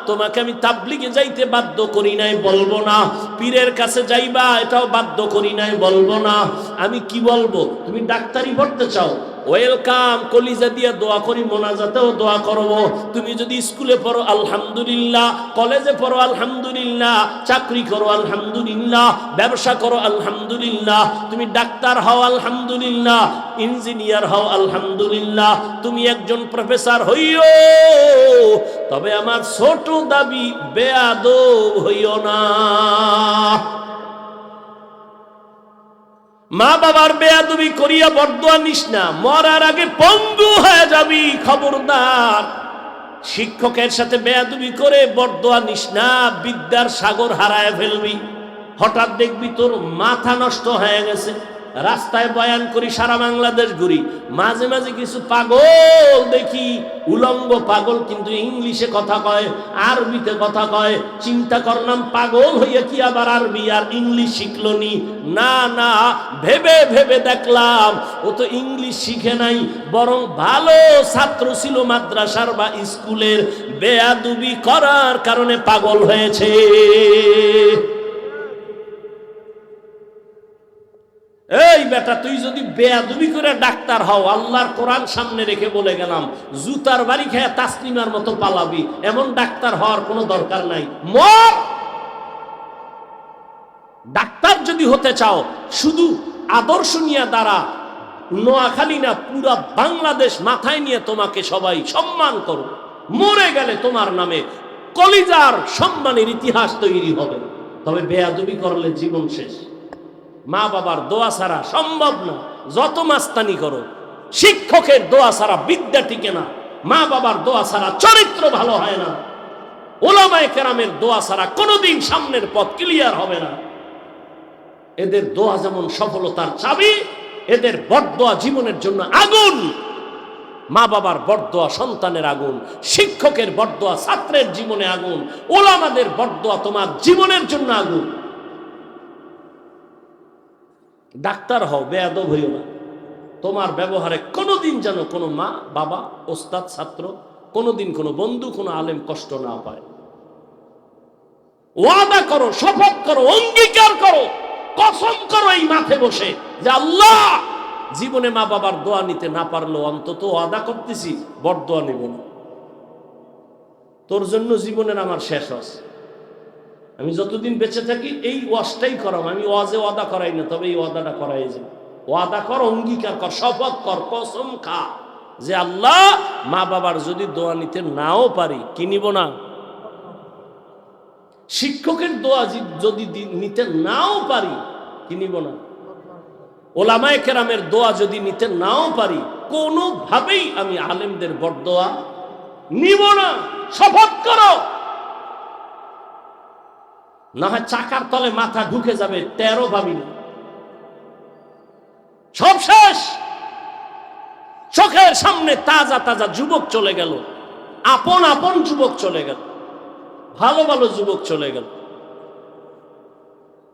তোমাকে আমি তাবলিগে যাইতে বাধ্য করি নাই, বলবো না। পীরের কাছে যাইবা, এটাও বাধ্য করি নাই, বলবো না। আমি কি বলবো? তুমি ডাক্তারি পড়তে চাও, ওয়েলকাম, কলিজা দিয়ে দোয়া করি, মোনাজাতেও দোয়া করবো। তুমি যদি স্কুলে পড়ো আলহামদুলিল্লাহ, কলেজে পড়ো আলহামদুলিল্লাহ, চাকরি করো আলহামদুলিল্লাহ, ব্যবসা করো আলহামদুলিল্লাহ, তুমি ডাক্তার হও আলহামদুলিল্লাহ, ইঞ্জিনিয়ার হও আলহামদুলিল্লাহ, তুমি একজন প্রফেসর হইও। তবে আমার ছোট দাবি, বেয়াদব হইও না। মা বাবার বেয়াদবি করিয়া বরদোয়া নিস না, মরার আগে পঙ্গু হয়ে যাবি, খবরদার। শিক্ষকের সাথে বেয়াদবি করে বরদোয়া নিস না, বিদ্যার সাগর হারায় ফেলবি। হঠাৎ দেখবি তোর মাথা নষ্ট হয়ে গেছে। রাস্তায় বয়ান করি, সারা বাংলাদেশ ঘুরি, মাঝে মাঝে কিছু পাগল দেখি, উলঙ্গ পাগল, কিন্তু ইংলিশে কথা কয়, আরবিতে কথা কয়। চিন্তা করলাম পাগল হইয়া কি আবার আরবি আর ইংলিশ শিখলো নি? না না, ভেবে ভেবে দেখলাম ও তো ইংলিশ শিখে নাই, বরং ভালো ছাত্র ছিল মাদ্রাসার বা স্কুলের, বেয়াদবি করার কারণে পাগল হয়েছে। এই বেটা, তুই যদি বেয়াদবি করে ডাক্তার হও, আল্লাহর কোরআন সামনে রেখে বলে গেলাম, জুতার বাড়ি খেয়ে তাসলিমার মতো পালাবি, এমন ডাক্তার হওয়ার কোনো দরকার নাই, মর। ডাক্তার যদি হতে চাও, শুধু আদর্শ নিয়ে দাঁড়া। নোয়াখালী না, পুরা বাংলাদেশ মাথায় নিয়ে তোমাকে সবাই সম্মান করো। মরে গেলে তোমার নামে কলিজার সম্মানের ইতিহাস তৈরি হবে। তবে বেয়াদবি করলে জীবন শেষ। মা বাবার দোয়া ছাড়া সম্ভব না, যত মাস্তানি করো। শিক্ষকের দোয়া ছাড়া বিদ্যা টিকে না, মা বাবার দোয়া ছাড়া চরিত্র ভালো হয় না, ওলামায়ে কেরামের দোয়া ছাড়া কোনোদিন সামনের পথ ক্লিয়ার হবে না। এদের দোয়া যেমন সফলতার চাবি, এদের বদদোয়া জীবনের জন্য আগুন। মা বাবার বরদোয়া সন্তানের আগুন, শিক্ষকের বরদোয়া ছাত্রের জীবনে আগুন, ওলামাদের বরদোয়া তোমার জীবনের জন্য আগুন। ডাক্তার হও, বেয়াদব হইও না। তোমার ব্যবহারে কোনোদিন যেন কোনো মা বাবা, ওস্তাদ, ছাত্র, কোনোদিন কোনো বন্ধু, কোনো আলেম কষ্ট না পায়। ওয়াদা করো, শপথ করো, অঙ্গীকার করো, কসম করো এই মাঠে বসে যে আল্লাহ, জীবনে মা বাবার দোয়া নিতে না পারলেও অন্তত ওয়াদা করতেছি বরদোয়া নিব না। তোর জন্য জীবনের আমার শেষ আছে। আমি যতদিন বেঁচে থাকি এই ওয়াজটাই করাম। আমি ওয়াজে ওয়াদা করাই না, তবে এই ওয়াদাটা করাই যায়। ওয়াদা কর, অঙ্গীকার কর, শপথ কর, কসম খা যে আল্লাহ, মা বাবার যদি দোয়া নিতে নাও পারি, কি নিব না? শিক্ষকের দোয়া যদি নিতে নাও পারি, কি নিব না? ওলামায়ে কেরামের দোয়া যদি নিতে নাও পারি, কোনোভাবেই আমি আলেমদের বরদোয়া নিব না। শপথ করো, না হয় চাকার তলে মাথা ঢুকে যাবে, 13 ভাবি না, সব শেষ। চোখের সামনে তাজা তাজা যুবক চলে গেল, আপন আপন যুবক চলে গেল, ভালো ভালো যুবক চলে গেল।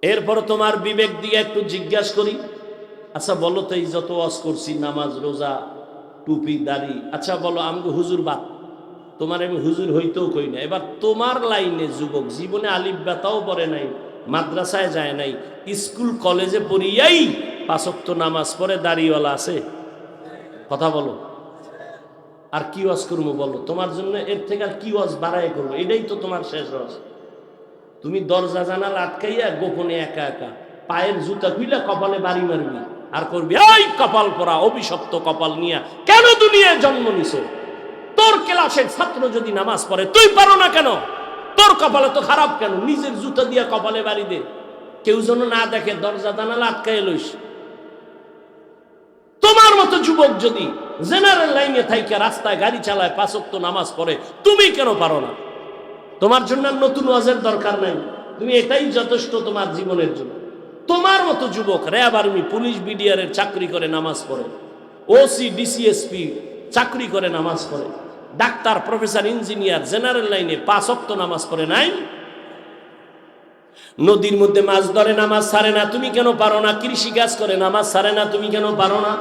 এরপর তোমার বিবেক দিয়ে একটু জিজ্ঞাসা করি, আচ্ছা বলো তো, এই যত ওয়াজ করছি, নামাজ, রোজা, টুপি, দাড়ি, আচ্ছা বলো আমগো হুজুর বাদ, তোমার আমি হুজুর হইতেও কই না। এবার তোমার লাইনে যুবক, জীবনে আলিফ বাতাও পড়ে নাই, মাদ্রাসায় যায় নাই, স্কুল কলেজে পড়িয়াই 5 ওয়াক্ত নামাজ পড়ে দাড়িওয়ালা আছে, কথা বলো। আর কি ওয়াজ করবো বলো? তোমার জন্য এর থেকে আর কি ওয়াজ বাড়াই করবো? এটাই তো তোমার শেষ ওয়াজ। তুমি দরজা জানালা আটকাইয়া গোপনে একা একা পায়ের জুতা খুইলা কপালে বাড়ি মারবি আর করবি, এই কপাল পরা অভিশপ্ত কপাল নিয়া কেন দুনিয়ায় জন্ম নিছো? তোর ক্লাসের ছাত্র যদি নামাজ পড়ে, তুই পারো না কেন? তোর কপালে তো খারাপ কেন? নিজের জুতা দিয়া কপালে বাড়ি দে, কেউ যেন না দেখে, দরজা জানালা আটকাইয়া লইস। তোমার মতো যুবক যদি জেনারেল লাইনে থাইকে রাস্তায় গাড়ি চালায়, 5 ওয়াক্ত নামাজ পড়ে, তুমি কেন পারো না? তোমার জন্য নতুন ওয়াজের দরকার নাই, তুমি এটাই যথেষ্ট তোমার জীবনের জন্য। তোমার মতো যুবক র্যাব, আর্মি, পুলিশ, বিডিআর এর চাকরি করে নামাজ পড়ে, ওসি, ডিসিএসপি চাকরি করে নামাজ পড়ে, ডাক্তার, প্রফেসর, ইঞ্জিনিয়ার, জেনারেল লাইনে 5 ওয়াক্ত নামাজ পড়ে নাই। নদীর মধ্যে মাছ ধরে নামাজ ছাড়ে না, তুমি কেন পারো না? কৃষি কাজ করে নামাজ ছাড়ে না, তুমি কেন পারো না?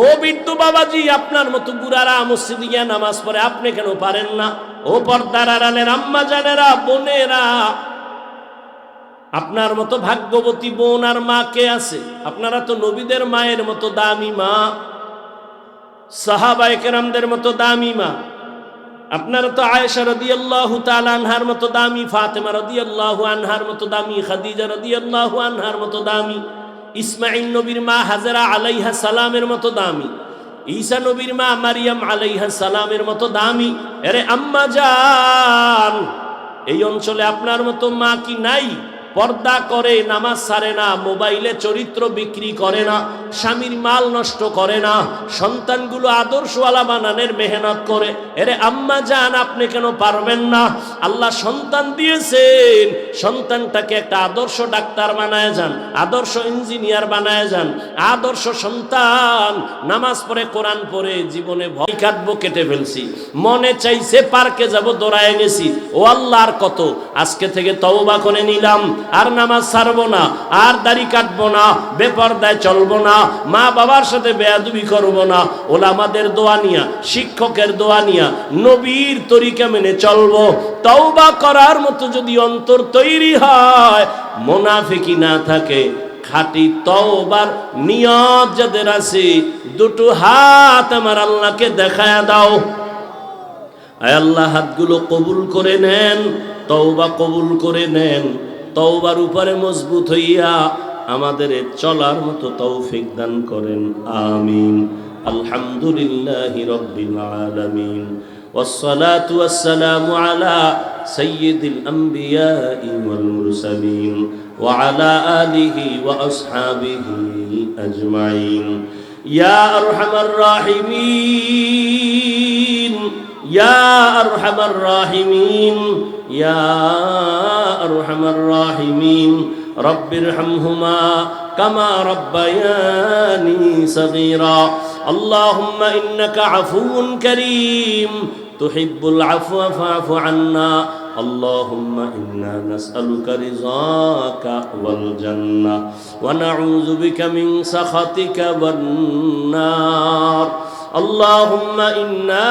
ও বিদ্যু বাবাজি, আপনার মতো বুড়ারা মসজিদে গিয়ে নামাজ পড়ে, আপনি কেন পারেন না? ও পর্দার আড়ালের আম্মা জানেরা, বোনেরা, আপনার মতো ভাগ্যবতী বোন আর মা কে আছে? আপনারা তো নবীদের মায়ের মতো দামি মা, সাহাবায়ে কেরামদের মতো দামি মা। আপনারা তো আয়েশা রাদিয়াল্লাহু তাআলা আনহার মতো দামি, ফাতেমা রাদিয়াল্লাহু আনহার মতো দামি, খাদিজা রাদিয়াল্লাহু আনহার মতো দামি, ইসমাঈল নবীর মা হাজেরা আলাইহা সালামের মতো দামি, ঈসা নবীর মা মারিয়াম আলাইহা সালামের মতো দামি। আরে আম্মা জান, এই অঞ্চলে আপনার মতো মা কি নাই? পর্দা করে, নামাজ ছাড়ে না, মোবাইলে চরিত্র বিক্রি করে না, স্বামীর মাল নষ্ট করে না, সন্তানগুলো আদর্শওয়ালা বানানোর মেহনত করে। এরে আম্মা জান, আপনি কেন পারবেন না? আল্লাহ সন্তান দিয়েছেন, সন্তানটাকে একটা আদর্শ ডাক্তার বানায় যান, আদর্শ ইঞ্জিনিয়ার বানায় যান, আদর্শ সন্তান। নামাজ পড়ে, কোরআন পড়ে, জীবনে ভয় কাটবো, কেটে ফেলছি, মনে চাইছে পার্কে যাব, দৌড়ায় গেছি, ও আল্লাহ আর কত, আজকে থেকে তওবা করে নিলাম, আর নামাজ ছাড়বো না, আর দাড়ি কাটবো না, বেপরদায় চলবো না, মা বাবার সাথে বেয়াদবি করবো না, ওলামাদের দোয়া নিয়া, শিক্ষকের দোয়া নিয়া, নবীর তরিকা মেনে চলবো। তওবা করার মতো যদি অন্তর তৈরি হয়, মুনাফিকি না থাকে, খাঁটি তওবার নিয়ত যাদের আছে, দুটো হাত আমার আল্লাহকে দেখায়া দাও। আয় আল্লাহ, হাতগুলো কবুল করে নেন, তওবা কবুল করে নেন, তওবার উপরে মজবুত হইয়া আমাদের চলার মতো তৌফিক দান করেন, আমিন। আলহামদুলিল্লাহি রাব্বিল আলামিন, ওয়াসসালাতু ওয়াসসালামু আলা সাইয়্যিদিল আমবিয়াই ওয়াল মুরসালিন ওয়া আলা আলিহি ওয়া আসহাবিহি আজমাইন। ইয়া আরহামার রাহিমিন, ইয়া আরহামার রাহিমিন, ইয়া আরহামার রাহিমিন, রব্বিরহামহুমা كما ربياني صغيرا اللهم إنك عفو كريم تحب العفو فاعف عنا اللهم إنا نسألك رضاك والجنة ونعوذ بك من سخطك والنار اللهم إنا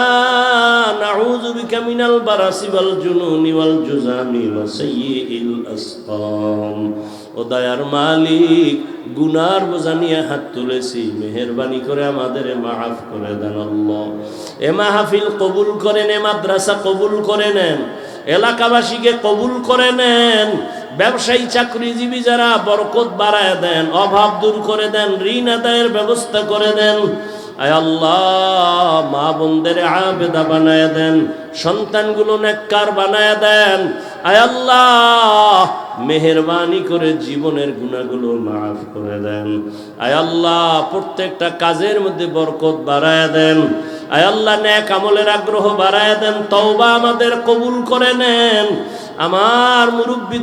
نعوذ بك من البرص والجنون والجذام وسيء الأسقام ও দয়ার মালিক গুনার বোঝা নিয়ে হাত তুলেছি মেহেরবানি করে আমাদের মাফ করে দেন আল্লাহ এ মাহফিল কবুল করে নেন মাদ্রাসা কবুল করে নেন এলাকাবাসীকে কবুল করে নেন ব্যবসায়ী চাকরিজীবী যারা বরকত বাড়ায় দেন অভাব দূর করে দেন ঋণ আদায়ের ব্যবস্থা করে দেন আয় আল্লাহ মা বোনদের আবেদা বানায় দেন সন্তানগুলো নেককার বানায় দেন আয় আল্লাহ মেহেরবানি করে জীবনের গুনাহগুলো মাফ করে দেন আয় আল্লাহ প্রত্যেকটা কাজের মধ্যে বরকত বাড়ায় দেন আয় আল্লাহ নেক আমলের আগ্রহ বাড়ায় দেন তওবা আমাদের কবুল করে নেন আমার মুরব্বি